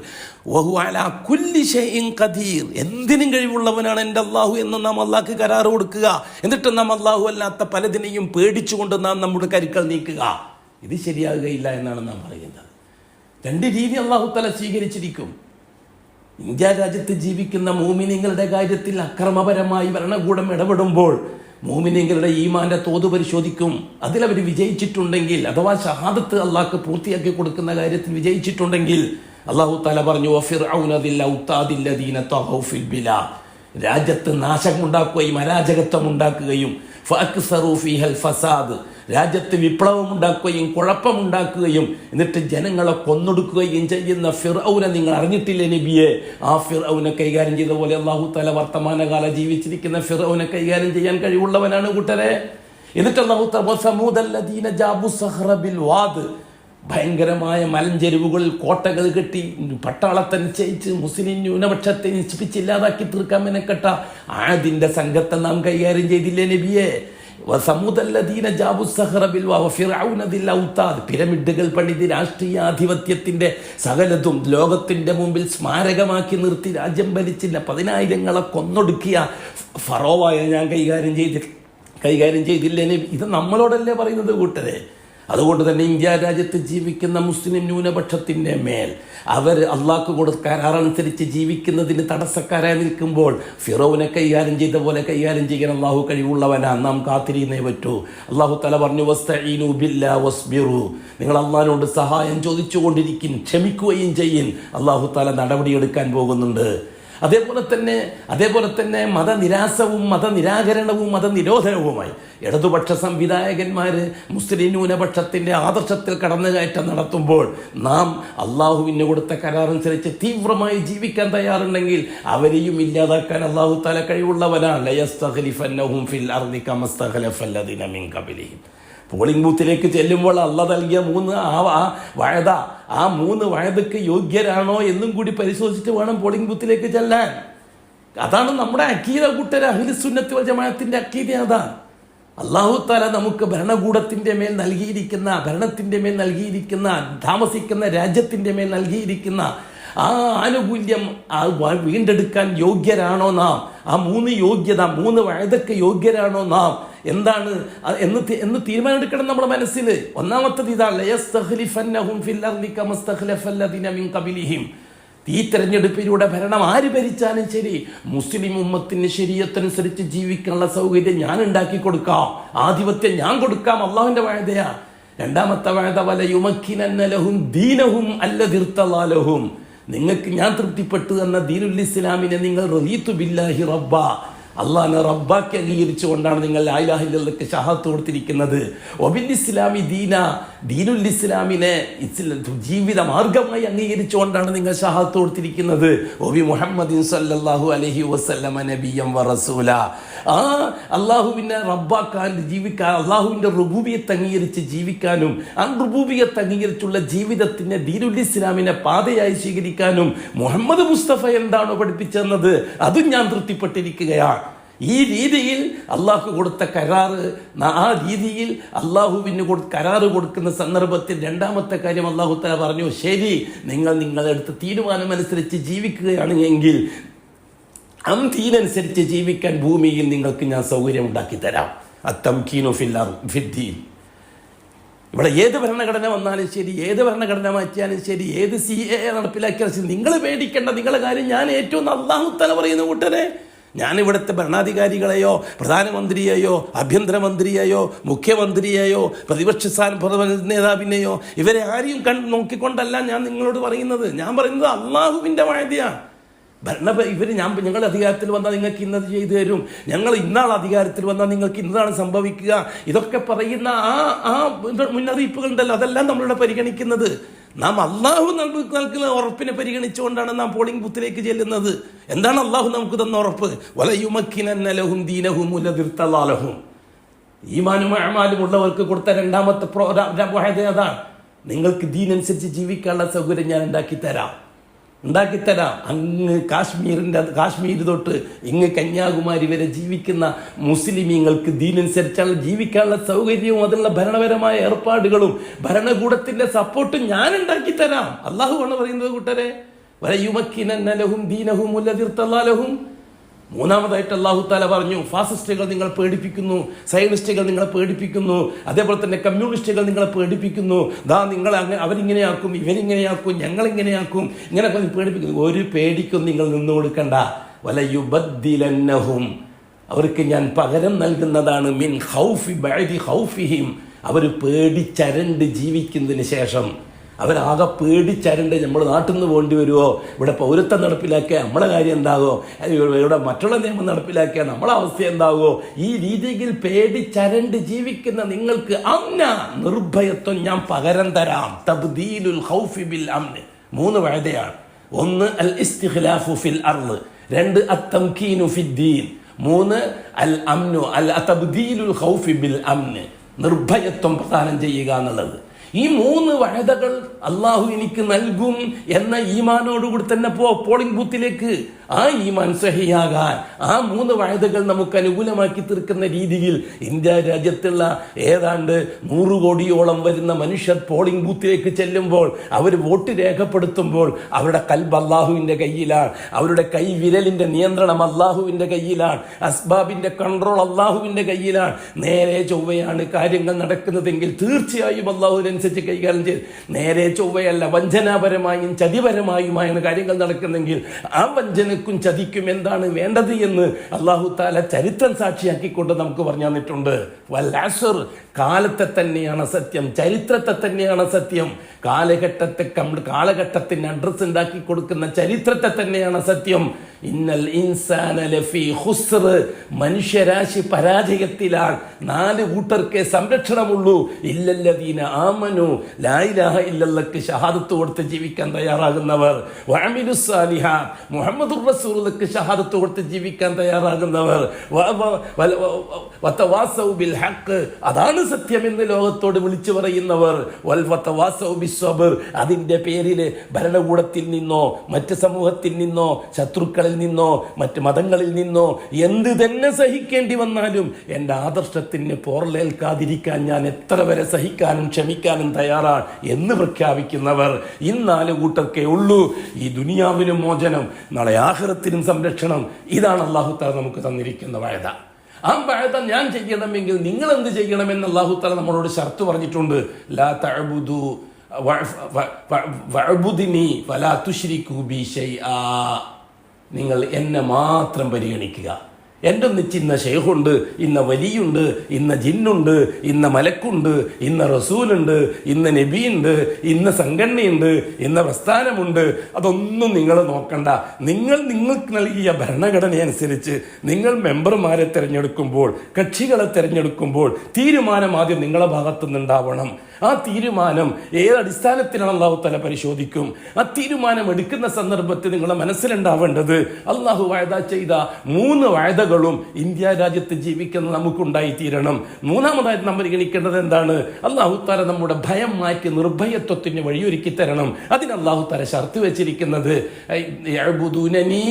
വഹുവ അലാ കുല്ലി ഷൈഇൻ ഖദീർ. എന്തിനും കഴിവുള്ളവനാണ് എൻ്റെ അള്ളാഹു എന്ന് നാം അള്ളാഹ്ക്ക് കരാറ് കൊടുക്കുക. എന്നിട്ട് നാം അള്ളാഹു അല്ലാത്ത പലതിനെയും പേടിച്ചുകൊണ്ട് നാം നമ്മുടെ കരുക്കൾ നീക്കുക. ഇത് ശരിയാകുകയില്ല എന്നാണ് നാം പറയുന്നത്. രണ്ട് രീതി അള്ളാഹു തആല സ്വീകരിച്ചിരിക്കും. ഇന്ത്യ രാജ്യത്ത് ജീവിക്കുന്ന മോമിനിങ്ങളുടെ കാര്യത്തിൽ അക്രമപരമായി ഭരണകൂടം ഇടപെടുമ്പോൾ മോമിനിങ്ങളുടെ ഈമാന്റെ തോത് പരിശോധിക്കും. അതിലവർ വിജയിച്ചിട്ടുണ്ടെങ്കിൽ അഥവാ ഷഹാദത്ത് അള്ളാഹ്ക്ക് പൂർത്തിയാക്കി കൊടുക്കുന്ന കാര്യത്തിൽ വിജയിച്ചിട്ടുണ്ടെങ്കിൽ അള്ളാഹു തആല പറഞ്ഞു രാജ്യത്ത് നാശമുണ്ടാക്കുകയും അരാജകത്വം ഉണ്ടാക്കുകയും രാജ്യത്ത് വിപ്ലവം ഉണ്ടാക്കുകയും കുഴപ്പമുണ്ടാക്കുകയും എന്നിട്ട് ജനങ്ങളെ കൊന്നൊടുക്കുകയും ചെയ്യുന്ന ഫിർഔനെ നിങ്ങൾ അറിഞ്ഞിട്ടില്ലേ നബിയെ? ആ ഫിർഔനെ കൈകാര്യം ചെയ്ത പോലെ അല്ലാഹു തആല വർത്തമാനകാല ജീവിച്ചിരിക്കുന്ന ഫിർഔനെ കൈകാര്യം ചെയ്യാൻ കഴിവുള്ളവനാണ് കൂട്ടരെ. എന്നിട്ട് അല്ലാഹു തആല സമൂദല്ലദീന ജാബു സഖറ ബിൽ വാദ്, ഭയങ്കരമായ മലഞ്ചെരുവുകളിൽ കോട്ടകൾ കെട്ടി പട്ടാളത്തെ നിശ്ചയിച്ച് മുസ്ലിം ന്യൂനപക്ഷത്തെ നിശ്ചയിച്ചില്ലാതാക്കി തീർക്കാൻ മെനക്കെട്ട ആദിന്റെ സംഘത്തെ നാം കൈകാര്യം ചെയ്തില്ലേ നബിയെ? പിരമിഡുകൾ പണിത് രാഷ്ട്രീയാധിപത്യത്തിന്റെ സകലതും ലോകത്തിന്റെ മുമ്പിൽ സ്മാരകമാക്കി നിർത്തി രാജ്യം ഭരിച്ചില്ല 10,000-ങ്ങളെ കൊന്നൊടുക്കിയ ഫറോവായ ഞാൻ കൈകാര്യം ചെയ്തില്ലേ? ഇത് നമ്മളോടല്ലേ പറയുന്നത് കൂട്ടരെ? അതുകൊണ്ട് തന്നെ ഇന്ത്യ രാജ്യത്ത് ജീവിക്കുന്ന മുസ്ലിം ന്യൂനപക്ഷത്തിൻ്റെ മേൽ അവർ അള്ളാഹ്ക്ക് കൊടുത്ത കരാറനുസരിച്ച് ജീവിക്കുന്നതിന് തടസ്സക്കാരായി നിൽക്കുമ്പോൾ ഫിറൗനെ കൈകാര്യം ചെയ്ത പോലെ കൈകാര്യം ചെയ്യാൻ അള്ളാഹു കഴിവുള്ളവനാണ്. നാം കാത്തിരിക്കുന്നേ പറ്റൂ. അള്ളാഹു തആല പറഞ്ഞു വസ്തഈനു ബില്ലാഹി വസ്ബിറു, നിങ്ങൾ അള്ളാഹിനോട് സഹായം ചോദിച്ചുകൊണ്ടിരിക്കും, ക്ഷമിക്കുകയും ചെയ്യും. അള്ളാഹു തആല നടപടിയെടുക്കാൻ പോകുന്നുണ്ട്. അതേപോലെ തന്നെ മതനിരാസവും മതനിരാകരണവും മതനിരോധനവുമായി ഇടതുപക്ഷ സംവിധായകന്മാര് മുസ്ലിം ന്യൂനപക്ഷത്തിന്റെ ആദർശത്തിൽ കടന്നുകയറ്റം നടത്തുമ്പോൾ നാം അള്ളാഹുവിന് കൊടുത്ത കരാറനുസരിച്ച് തീവ്രമായി ജീവിക്കാൻ തയ്യാറുണ്ടെങ്കിൽ അവരെയും ഇല്ലാതാക്കാൻ അള്ളാഹു തആല കഴിവുള്ളവനാണ്. ലയസ്തഖ്ലിഫന്നഹും ഫിൽ അർളി കമാ ഇസ്തഖ്ലഫല്ലദീന മിൻ ഖബ്ലിഹിം. പോളിംഗ് ബൂത്തിലേക്ക് ചെല്ലുമ്പോൾ അള്ളാഹ് നൽകിയ ആ മൂന്ന് വഅദക്ക് യോഗ്യരാണോ എന്നും കൂടി പരിശോധിച്ചിട്ട് വേണം പോളിംഗ് ബൂത്തിലേക്ക് ചെല്ലാൻ. അതാണ് നമ്മുടെ അഖീദ കൂട്ടർ. അഹ്ലുസ് സുന്നത്ത് വൽ ജമാഅത്തിന്റെ അഖീദ അതാണ്. അല്ലാഹു തആല നമുക്ക് ഭരണത്തിന്റെ മേൽ നൽകിയിരിക്കുന്ന താമസിക്കുന്ന രാജ്യത്തിന്റെ മേൽ നൽകിയിരിക്കുന്ന ആ ആനുകൂല്യം വീണ്ടെടുക്കാൻ യോഗ്യരാണോ നാം? ആ മൂന്ന് വഅദക്ക് യോഗ്യരാണോ നാം? എന്താണ് എന്ന് തീരുമാനമെടുക്കണം നമ്മുടെ മനസ്സിൽ. ഒന്നാമത്തത് ഇതാണ്, ലയസ്തഖ്ലിഫന്നഹും ഫിൽ അർളി കമാ ഇസ്തഖ്ലഫല്ലദീന മിൻ ഖബ്ലിഹിം. ഈ തെരഞ്ഞെടുപ്പിലൂടെ ഭരണം ആര് ഭരിച്ചാലും ശരി, മുസ്ലിം ഉമ്മത്തിന് ശരീഅത്തനുസരിച്ച് ജീവിക്കാനുള്ള സൗകര്യം ഞാൻ ഉണ്ടാക്കി കൊടുക്കാം, ആധിപത്യം ഞാൻ കൊടുക്കാം. അള്ളാഹുവിന്റെ വാഴതയാ. രണ്ടാമത്തെ വാഴത വല യുമക്കിനന്ന ലഹും ദീനഹും അല്ലദി ഇർതളാ ലഹും. നിങ്ങൾക്ക് ഞാൻ തൃപ്തിപ്പെട്ടു എന്ന ദീനുൽ ഇസ്ലാമിനെ നിങ്ങൾ റളീതു ബില്ലാഹി റബ്ബ, അള്ളാഹിനെ റബ്ബാക്കി അംഗീകരിച്ചുകൊണ്ടാണ് നിങ്ങൾ ലാ ഇലാഹ ഇല്ലല്ലാഹ്ക്ക് ഷഹാദത്ത് കൊടുത്തിരിക്കുന്നത്. വബിൽ ഇസ്ലാമി ദീന, ദീനുൽ ഇസ്ലാമിനെ ജീവിത മാർഗമായി അംഗീകരിച്ചുകൊണ്ടാണ് നിങ്ങൾ ഷഹാദത്ത് കൊടുത്തിരിക്കുന്നത്. വബി മുഹമ്മദിൻ സല്ലല്ലാഹു അലൈഹി വസല്ലമ നബിയ്യം വറസൂല. ആ അള്ളാഹുവിനെ റബ്ബാക്കാൻ ജീവിക്കാൻ, അള്ളാഹുവിന്റെ റുബൂബിയത്ത് അംഗീകരിച്ച് ജീവിക്കാനും ആ റുബൂബിയത്ത് അംഗീകരിച്ചുള്ള ജീവിതത്തിന് ദീനുൽ ഇസ്ലാമിനെ പാതയായി സ്വീകരിക്കാനും മുഹമ്മദ് മുസ്തഫ എന്താണോ പഠിപ്പിച്ചെന്നത് അതും ഞാൻ തൃപ്തിപ്പെട്ടിരിക്കുകയാണ്. ഈ രീതിയിൽ അള്ളാഹു കൊടുത്ത കരാറ്, ആ രീതിയിൽ അള്ളാഹുവിന് കരാറ് കൊടുക്കുന്ന സന്ദർഭത്തിൽ രണ്ടാമത്തെ കാര്യം അള്ളാഹു തആല പറഞ്ഞു, ശരി നിങ്ങൾ നിങ്ങളെടുത്ത തീരുമാനമനുസരിച്ച് ജീവിക്കുകയാണ് എങ്കിൽ തീനനുസരിച്ച് ജീവിക്കാൻ ഭൂമിയിൽ നിങ്ങൾക്ക് ഞാൻ സൗകര്യം ഉണ്ടാക്കി തരാം. അത്തംകീനു ഫിദ്ദീൻ. ഇവിടെ ഏത് ഭരണഘടന വന്നാലും ശരി, ഏത് ഭരണഘടന മാറ്റിയാലും ശരി, ഏത് CAA നടപ്പിലാക്കിയാലും ശരി, നിങ്ങൾ പേടിക്കേണ്ട, നിങ്ങളുടെ കാര്യം ഞാൻ ഏറ്റവും അല്ലാഹു തആല പറയുന്ന കൂട്ടരെ. ഞാൻ ഇവിടുത്തെ ഭരണാധികാരികളെയോ പ്രധാനമന്ത്രിയെയോ ആഭ്യന്തരമന്ത്രിയെയോ മുഖ്യമന്ത്രിയെയോ പ്രതിപക്ഷ നേതാവിനെയോ ഇവരെ ആരെയും നോക്കിക്കൊണ്ടല്ല ഞാൻ നിങ്ങളോട് പറയുന്നത്. ഞാൻ പറയുന്നത് അള്ളാഹുവിൻ്റെ വാഴ്ചയാണ്. ഞങ്ങൾ അധികാരത്തിൽ വന്നാൽ നിങ്ങൾക്ക് ഇന്നത് ചെയ്തു തരും, ഞങ്ങൾ ഇന്നാൾ അധികാരത്തിൽ വന്നാൽ നിങ്ങൾക്ക് ഇന്നതാണ് സംഭവിക്കുക, ഇതൊക്കെ പറയുന്ന ആ മുന്നറിയിപ്പുകൾ ഉണ്ടല്ലോ, അതെല്ലാം നമ്മളിവിടെ പരിഗണിക്കുന്നത്. നാം അള്ളാഹു നൽകുന്ന ഉറപ്പിനെ പരിഗണിച്ചുകൊണ്ടാണ് നാം പോളിംഗ് ബൂത്തിലേക്ക് ചെല്ലുന്നത്. എന്താണ് അള്ളാഹു നമുക്ക് തന്ന ഉറപ്പ്? വലയുമക്കിനന്ന ലഹും ദീനഹും അല്ലദി ഇർതളാ ലഹും. ഈമാനും അഅ്മാലും ഉള്ളവർക്ക് കൊടുത്ത രണ്ടാമത്തെ അതാണ്, നിങ്ങൾക്ക് ദീനനുസരിച്ച് ജീവിക്കാനുള്ള സൗകര്യം ഞാൻ ഉണ്ടാക്കിത്തരാം. അങ്ങ് കാശ്മീർ തൊട്ട് ഇങ്ങ് കന്യാകുമാരി വരെ ജീവിക്കുന്ന മുസ്ലിമീങ്ങൾക്ക് ദീനനുസരിച്ചുള്ള ജീവിക്കാനുള്ള സൗകര്യവും അതിനുള്ള ഭരണപരമായ ഏർപ്പാടുകളും ഭരണകൂടത്തിന്റെ സപ്പോർട്ടും ഞാൻ ഉണ്ടാക്കിത്തരാം. അള്ളാഹു ആണ് പറയുന്നത് കൂട്ടരെ. വലയുമക്കിനന്ന ലഹും ദീനഹും അല്ലദി ഇർതളാ ലഹും. മൂന്നാമതായിട്ട് അല്ലാഹു തആല പറഞ്ഞു, ഫാസിസ്റ്റുകൾ നിങ്ങളെ പേടിപ്പിക്കുന്നു, സയനിസ്റ്റുകൾ നിങ്ങളെ പേടിപ്പിക്കുന്നു, അതേപോലെ തന്നെ കമ്മ്യൂണിസ്റ്റുകൾ നിങ്ങളെ പേടിപ്പിക്കുന്നു. നിങ്ങൾ അവരിങ്ങനെയാക്കും, ഇവരിങ്ങനെയാക്കും, ഞങ്ങളിങ്ങനെയാക്കും, ഇങ്ങനെ പേടിപ്പിക്കുന്നു. ഒരു പേടിക്കും നിങ്ങൾ നിന്നു കൊടുക്കണ്ട. വലയുബദ്ദിലന്നഹും, അവർക്ക് ഞാൻ പകരം നൽകുന്നതാണ് മിൻ ഖൗഫി ബഅദി ഖൗഫിഹിം. അവർ പേടിച്ചരണ്ട് ജീവിക്കുന്നതിന് ശേഷം, അവരാകെ പേടിച്ചരണ്ട് നമ്മൾ നാട്ടിൽ നിന്ന് പോകേണ്ടി വരുമോ, ഇവിടെ പൗരത്വം നടപ്പിലാക്കിയാൽ നമ്മളെ കാര്യം എന്താകോ, ഇവിടെ മറ്റുള്ള നിയമം നടപ്പിലാക്കിയാൽ നമ്മളെ അവസ്ഥ എന്താകോ, ഈ രീതിയിൽ പേടിച്ചരണ്ട് ജീവിക്കുന്ന നിങ്ങൾക്ക് നിർഭയത്വം ഞാൻ പകരം തരാം. തബ്ദീലുൽ ഖൗഫി ബിൽ അംന്. 3 വഅദയാണ്. 1 അൽ ഇസ്തിഖ്ലാഫു ഫിൽ അർള്, 2 അത്തംകീനു ഫിദ്ദീൻ, 3 അൽ അംനു അൽ തബ്ദീലുൽ ഖൗഫി ബിൽ അംന്, നിർഭയത്വം പ്രദാനം ചെയ്യുക എന്നുള്ളത്. ഈ 3 വഅദകൾ അള്ളാഹു എനിക്ക് നൽകും എന്ന ഈമാനോടുകൂടി തന്നെ പോളിംഗ് ബൂത്തിലേക്ക്. ആ ഈമാൻ സഹിയാകാൻ ആ 3 വഅദകൾ നമുക്ക് അനുകൂലമാക്കി തീർക്കുന്ന രീതിയിൽ ഇന്ത്യ രാജ്യത്തുള്ള ഏതാണ്ട് 100 കോടിയോളം വരുന്ന മനുഷ്യർ പോളിംഗ് ബൂത്തിലേക്ക് ചെല്ലുമ്പോൾ, അവർ വോട്ട് രേഖപ്പെടുത്തുമ്പോൾ അവരുടെ കൽബ് അള്ളാഹുവിൻ്റെ കയ്യിലാണ്, അവരുടെ കൈവിരലിൻ്റെ നിയന്ത്രണം അള്ളാഹുവിൻ്റെ കയ്യിലാണ്, അസ്ബാബിൻ്റെ കൺട്രോൾ അള്ളാഹുവിൻ്റെ കയ്യിലാണ്. നേരെ ചൊവ്വയാണ് കാര്യങ്ങൾ നടക്കുന്നതെങ്കിൽ തീർച്ചയായും അള്ളാഹുവിനനുസരിച്ച് കൈകാര്യം ചെയ്ത്, നേരെ ചൊവ്വയല്ല വഞ്ചനാപരമായും ചതിപരമായുമാണ് കാര്യങ്ങൾ നടക്കുന്നെങ്കിൽ ആ വഞ്ചനക്കും ചതിക്കും എന്താണ് വേണ്ടത് എന്ന് അല്ലാഹു തആല ചരിത്രം സാക്ഷിയാക്കിക്കൊണ്ട് നമുക്ക് പറഞ്ഞു തന്നിട്ടുണ്ട്. വൽ അസ്ർ, കാലത്തെ തന്നെയാണ് സത്യം, ചരിത്രത്തെ തന്നെയാണ് സത്യം, കാലഘട്ടത്തിന് അഡ്രസ് ഉണ്ടാക്കി കൊടുക്കുന്ന ചരിത്രത്തെ തന്നെയാണ് സത്യം. ഇന്നൽ ഇൻസാന ലഫീ ഖുസ്ർ, മനുഷ്യരാശി പരാജയത്തിലാണ്. 4 കൂട്ടർക്കേ സംരക്ഷണമുള്ളൂ. ഇല്ലല്ലദീന ആമനു, ലാ ഇലാഹ ഇല്ലല്ലാഹ്ക്ക് ഷഹാദത്ത് കൊടുത്ത് ജീവിക്കാൻ തയ്യാറാകുന്നവർ, വഅമിലുസ് സാലിഹാത്ത്, മുഹമ്മദുർ റസൂലുള്ളാഹിക്ക് ഷഹാദത്ത് കൊടുത്ത് ജീവിക്കാൻ തയ്യാറാകുന്നവർ, വതവാസൗ ബിൽ ഹഖ്, അതാണ് സത്യം എന്ന് ലോകത്തോട് വിളിച്ചു പറയുന്നവർ, വതവാസൗ ബിസ്സബ്ർ, അതിന്റെ പേരിൽ ഭരണകൂടത്തിൽ നിന്നോ മറ്റ് സമൂഹത്തിൽ നിന്നോ ശത്രുക്കളിൽ നിന്നോ മറ്റ് മതങ്ങളിൽ നിന്നോ എന്ത് തന്നെ സഹിക്കേണ്ടി വന്നാലും എൻ്റെ ആദർശത്തിന് പോറലേൽക്കാതിരിക്കാൻ ഞാൻ എത്ര വരെ സഹിക്കാനും ക്ഷമിക്കാനും തയ്യാറാണ് എന്ന് പ്രഖ്യാപിക്കുന്നവർ ഈ 4 കൂട്ടർക്കേ ഉള്ളൂ. ഈ ദുനിയാവിനും മോചനം, നാളെ ആഖിറത്തിനും സംരക്ഷണം. ഇതാണ് അല്ലാഹു തആല നമുക്ക് തന്നിരിക്കുന്ന വഅദ. ആ വഅദ ഞാൻ ചെയ്യണമെങ്കിൽ നിങ്ങൾ എന്ത് ചെയ്യണമെന്ന് അല്ലാഹു തആല നമ്മളോട് ശർത്ത് പറഞ്ഞിട്ടുണ്ട്. ലാ തഅബുദു വഅ്ബുദ്നി ഫലാ തുശ്രികൂ ബി ശൈആ, നിങ്ങൾ എന്നെ മാത്രം പരിഗണിക്കുക. എൻ്റെ ഒന്നിച്ച് ഇന്ന ഷെയ്ഖുണ്ട്, ഇന്ന വലിയുണ്ട്, ഇന്ന ജിന്നുണ്ട്, ഇന്ന മലക്കുണ്ട്, ഇന്ന റസൂലുണ്ട്, ഇന്ന നബിയുണ്ട്, ഇന്ന സംഘടനയുണ്ട്, ഇന്ന പ്രസ്ഥാനമുണ്ട്, അതൊന്നും നിങ്ങൾ നോക്കണ്ട. നിങ്ങൾക്ക് നൽകിയ ഭരണഘടന അനുസരിച്ച് നിങ്ങൾ മെമ്പർമാരെ തിരഞ്ഞെടുക്കുമ്പോൾ, കക്ഷികളെ തിരഞ്ഞെടുക്കുമ്പോൾ തീരുമാനം ആദ്യം നിങ്ങളുടെ ഭാഗത്തുനിന്നുണ്ടാവണം. ആ തീരുമാനം ഏതടിസ്ഥാനത്തിലാണ് അള്ളാഹു തആല പരിശോധിക്കും. ആ തീരുമാനം എടുക്കുന്ന സന്ദർഭത്തിൽ നിങ്ങളുടെ മനസ്സിലുണ്ടാവേണ്ടത് അള്ളാഹു വഅദ ചെയ്ത 3 വഅദകളും ഇന്ത്യ രാജ്യത്ത് ജീവിക്കുന്ന നമുക്കുണ്ടായി തീരണം. മൂന്നാമതായിട്ട് നമ്മൾ പരിഗണിക്കേണ്ടത് എന്താണ്? അള്ളാഹു തആല നമ്മുടെ ഭയം മാറ്റി നിർഭയത്വത്തിന് വഴിയൊരുക്കി തരണം. അതിന് അള്ളാഹു തആല ശർത്ത് വെച്ചിരിക്കുന്നത് യഅ്ബുദൂനനി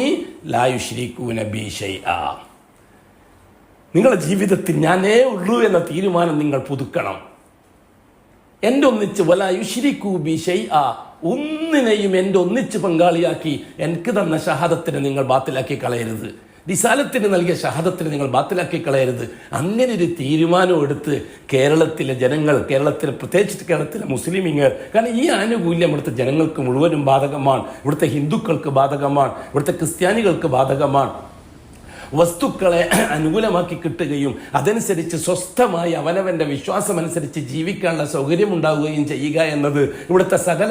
ലാ യുശ്രികൂന ബി ശൈആ. നിങ്ങളുടെ ജീവിതത്തിൽ ഞാനേ ഉള്ളൂ എന്ന തീരുമാനം നിങ്ങൾ പുതുക്കണം. എൻ്റെ ഒന്നിച്ച് വലാ യുശ്രികൂ ബി ശൈആ, ഒന്നിനെയും എൻ്റെ ഒന്നിച്ച് പങ്കാളിയാക്കി എനിക്ക് തന്ന ഷഹാദത്തിനെ നിങ്ങൾ ബാത്തിലാക്കി കളയരുത്. റിസാലത്തിന് നൽകിയ ഷഹാദത്തിന് നിങ്ങൾ ബാത്തിലാക്കി കളയരുത്. അങ്ങനെ ഒരു തീരുമാനം എടുത്ത് കേരളത്തിലെ ജനങ്ങൾ, പ്രത്യേകിച്ച് കേരളത്തിലെ മുസ്ലിമീങ്ങൾ, കാരണം ഈ ആനുകൂല്യം ഇവിടുത്തെ ജനങ്ങൾക്ക് മുഴുവനും ബാധകമാണ്, ഇവിടുത്തെ ഹിന്ദുക്കൾക്ക് ബാധകമാണ്, ഇവിടുത്തെ ക്രിസ്ത്യാനികൾക്ക് ബാധകമാണ്. വസ്തുക്കളെ അനുകൂലമാക്കി കിട്ടുകയും അതനുസരിച്ച് സ്വസ്ഥമായി അവനവൻ്റെ വിശ്വാസമനുസരിച്ച് ജീവിക്കാനുള്ള സൗകര്യം ഉണ്ടാവുകയും ചെയ്യുക എന്നത് ഇവിടുത്തെ സകല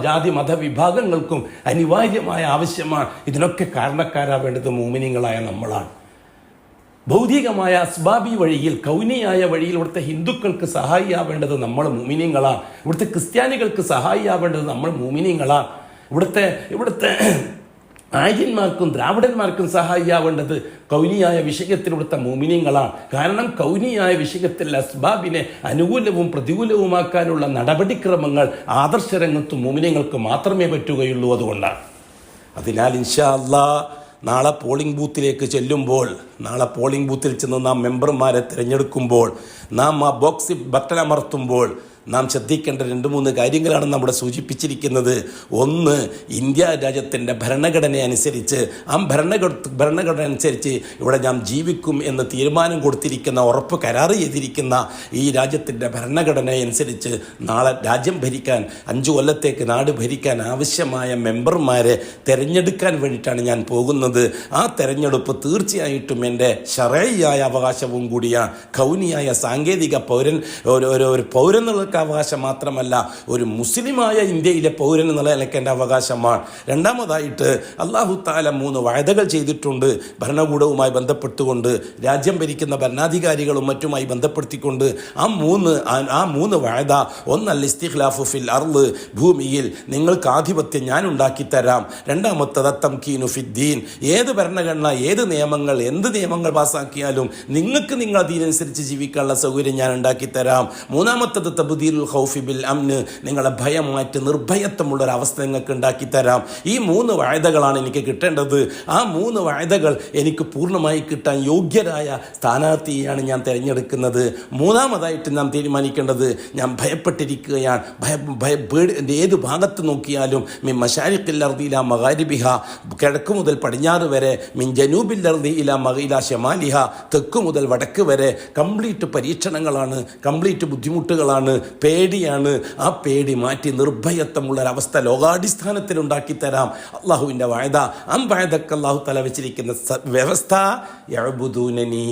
ജാതി മതവിഭാഗങ്ങൾക്കും അനിവാര്യമായ ആവശ്യമാണ്. ഇതിനൊക്കെ കാരണക്കാരാവേണ്ടത് മുഅ്മിനീങ്ങളായ നമ്മളാണ്. ഭൗതികമായ അസ്ബാബി വഴിയിൽ, കൗനിയായ വഴിയിൽ ഇവിടുത്തെ ഹിന്ദുക്കൾക്ക് സഹായിയാവേണ്ടത് നമ്മൾ മുഅ്മിനീങ്ങളാണ്. ഇവിടുത്തെ ക്രിസ്ത്യാനികൾക്ക് സഹായിയാവേണ്ടത് നമ്മൾ മുഅ്മിനീങ്ങളാണ്. ഇവിടുത്തെ ആര്യന്മാർക്കും ദ്രാവിഡന്മാർക്കും സഹായിയാവേണ്ടത് കൗനിയായ വിഷയത്തിൽ ഇവിടുത്തെ മുഅ്മിനീങ്ങളാണ്. കാരണം കൗനിയായ വിഷയത്തിൽ അസ്ബാബിനെ അനുകൂലവും പ്രതികൂലവുമാക്കാനുള്ള നടപടിക്രമങ്ങൾ ആദർശരംഗത്ത് മുഅ്മിനീങ്ങൾക്ക് മാത്രമേ പറ്റുകയുള്ളൂ. അതുകൊണ്ടാണ്. അതിനാൽ ഇൻഷാ അല്ലാഹ് നാളെ പോളിംഗ് ബൂത്തിലേക്ക് ചെല്ലുമ്പോൾ, നാളെ പോളിംഗ് ബൂത്തിൽ ചെന്ന് നാം മെമ്പർമാരെ തിരഞ്ഞെടുക്കുമ്പോൾ, നാം ആ ബോക്സിൽ ബട്ടൺ അമർത്തുമ്പോൾ നാം ശ്രദ്ധിക്കേണ്ട 2-3 കാര്യങ്ങളാണ് നമ്മുടെ സൂചിപ്പിച്ചിരിക്കുന്നത്. ഒന്ന്, ഇന്ത്യ രാജ്യത്തിൻ്റെ ഭരണഘടന അനുസരിച്ച്, ആ ഭരണഘടന അനുസരിച്ച് ഇവിടെ ഞാൻ ജീവിക്കും എന്ന് തീരുമാനം കൊടുത്തിരിക്കുന്ന, ഉറപ്പ് കരാറ് ചെയ്തിരിക്കുന്ന ഈ രാജ്യത്തിൻ്റെ ഭരണഘടന അനുസരിച്ച് നാളെ രാജ്യം ഭരിക്കാൻ, 5 കൊല്ലത്തേക്ക് നാട് ഭരിക്കാൻ ആവശ്യമായ മെമ്പർമാരെ തിരഞ്ഞെടുക്കാൻ വേണ്ടിയിട്ടാണ് ഞാൻ പോകുന്നത്. ആ തെരഞ്ഞെടുപ്പ് തീർച്ചയായിട്ടും എൻ്റെ ശറഈയായ അവകാശവും കൂടിയാണ്. കൗനിയായ സാങ്കേതിക പൗരൻ, ഒരു പൗരൻ എന്നുള്ള അവകാശം മാത്രമല്ല, ഒരു മുസ്ലിമായ ഇന്ത്യയിലെ പൗരൻ എന്നുള്ള നിലയ്ക്ക് എൻ്റെ അവകാശമാണ്. രണ്ടാമതായിട്ട് അല്ലാഹു തആല 3 വഅദകൾ ചെയ്തിട്ടുണ്ട് ഭരണകൂടവുമായി ബന്ധപ്പെട്ടുകൊണ്ട്, രാജ്യം ഭരിക്കുന്ന ഭരണാധികാരികളും മറ്റുമായി ബന്ധപ്പെടുത്തിക്കൊണ്ട്. ആ മൂന്ന് വഅദ, ഒന്നല്ല ഇസ്തിഖ്ലാഫു ഫിൽ അർള്, ഭൂമിയിൽ നിങ്ങൾക്ക് ആധിപത്യം ഞാൻ ഉണ്ടാക്കിത്തരാം. രണ്ടാമത്തത് തംകീനു ഫിദ്ദീൻ, ഏത് ഭരണഘടന, ഏത് നിയമങ്ങൾ, എന്ത് നിയമങ്ങൾ പാസ്സാക്കിയാലും നിങ്ങൾക്ക് നിങ്ങൾ അതിനനുസരിച്ച് ജീവിക്കാനുള്ള സൗകര്യം ഞാൻ ഉണ്ടാക്കിത്തരാം. മൂന്നാമത്തത് തബ്ദീലുൽ ഖൗഫി ബിൽ അംന്, നിങ്ങളെ ഭയം മാറ്റി നിർഭയത്വമുള്ളൊരവസ്ഥ നിങ്ങൾക്ക് ഉണ്ടാക്കിത്തരാം. ഈ 3 വഅദകളാണ് എനിക്ക് കിട്ടേണ്ടത്. ആ 3 വഅദകൾ എനിക്ക് പൂർണ്ണമായി കിട്ടാൻ യോഗ്യരായ സ്ഥാനാർത്ഥിയാണ് ഞാൻ തിരഞ്ഞെടുക്കുന്നത്. മൂന്നാമതായിട്ട് നാം തീരുമാനിക്കേണ്ടത്, ഞാൻ ഭയപ്പെട്ടിരിക്കുകയാണ്, ഏത് ഭാഗത്ത് നോക്കിയാലും മിൻ മശാരിഖിൽ അർദി ഇലാ മഗാരിബിഹ, കിഴക്ക് മുതൽ പടിഞ്ഞാറ് വരെ, മിൻ ജനൂബിൽ അർദി ഇലാ ശമാലിഹ, തെക്ക് മുതൽ വടക്ക് വരെ കംപ്ലീറ്റ് പരീക്ഷണങ്ങളാണ്, കംപ്ലീറ്റ് ബുദ്ധിമുട്ടുകളാണ്, പേടിയാണ്. ആ പേടി മാറ്റി നിർഭയത്വമുള്ളൊരവസ്ഥ ലോകാടിസ്ഥാനത്തിൽ ഉണ്ടാക്കിത്തരാം അള്ളാഹുവിൻ്റെ വഅദ. വഅദക്ക് അല്ലാഹു തആല വെച്ചിരിക്കുന്ന വ്യവസ്ഥ യഅ്ബുദൂനനി,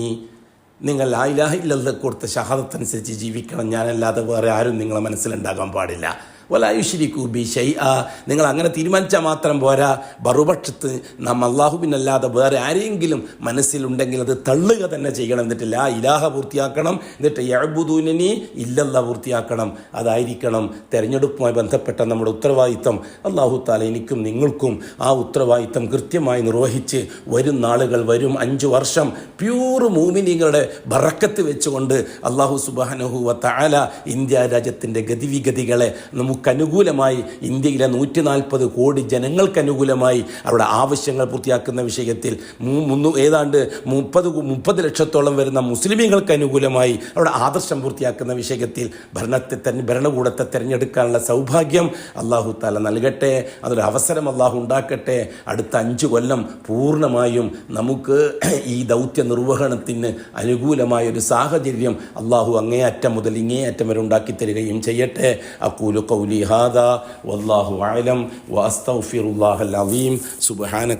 നിങ്ങൾ ലാ ഇലാഹ ഇല്ലല്ലാഹ് കൊടുത്ത ഷഹാദത്തനുസരിച്ച് ജീവിക്കണം, ഞാനല്ലാതെ വേറെ ആരും നിങ്ങളെ മനസ്സിലുണ്ടാകാൻ പാടില്ല. വലാ യുശ്രികൂ ബി ശൈആ, നിങ്ങൾ അങ്ങനെ തീരുമാനിച്ചാൽ മാത്രം പോരാ. മറുപക്ഷത്ത് നാം അല്ലാഹുവിനല്ലാതെ വേറെ ആരെങ്കിലും മനസ്സിലുണ്ടെങ്കിൽ അത് തള്ളുക തന്നെ ചെയ്യണം. എന്നിട്ട് ലാ ഇലാഹ പൂർത്തിയാക്കണം, എന്നിട്ട് യഅ്ബുദൂനനി ഇല്ലല്ലാഹ് പൂർത്തിയാക്കണം. അതായിരിക്കണം തെരഞ്ഞെടുപ്പുമായി ബന്ധപ്പെട്ട നമ്മുടെ ഉത്തരവാദിത്തം. അല്ലാഹു തആല എനിക്കും നിങ്ങൾക്കും ആ ഉത്തരവാദിത്തം കൃത്യമായി നിർവഹിച്ച് വരും നാളുകൾ, വരും 5 വർഷം പ്യൂർ മുഅ്മിനീങ്ങളുടെ ബറക്കത്ത് വെച്ചുകൊണ്ട് അല്ലാഹു സുബ്ഹാനഹു വ തആല ഇന്ത്യ രാജ്യത്തിൻ്റെ ഗതിവിഗതികളെ അനുകൂലമായി, ഇന്ത്യയിലെ 140 കോടി ജനങ്ങൾക്ക് അനുകൂലമായി അവരുടെ ആവശ്യങ്ങൾ പൂർത്തിയാക്കുന്ന വിഷയത്തിൽ, ഏതാണ്ട് 30 ലക്ഷത്തോളം വരുന്ന മുസ്ലിമീങ്ങൾക്ക് അനുകൂലമായി അവരുടെ ആദർശം പൂർത്തിയാക്കുന്ന വിഷയത്തിൽ ഭരണകൂടത്തെ തിരഞ്ഞെടുക്കാനുള്ള സൗഭാഗ്യം അല്ലാഹു തആല നൽകട്ടെ. അതൊരു അവസരം അല്ലാഹു ഉണ്ടാക്കട്ടെ. അടുത്ത 5 കൊല്ലം പൂർണ്ണമായും നമുക്ക് ഈ ദൗത്യ നിർവഹണത്തിന് അനുകൂലമായൊരു സാഹചര്യം അല്ലാഹു അങ്ങേയറ്റം മുതൽ ഇങ്ങേയറ്റം വരെ ഉണ്ടാക്കി തരികയും ചെയ്യട്ടെ. അഖൂലു ഖൗലി ഖൗലി ഹാദാ വല്ലാഹു അഅലം വഅസ്തഗ്ഫിറുല്ലാഹൽ അസീം സുബ്ഹാനക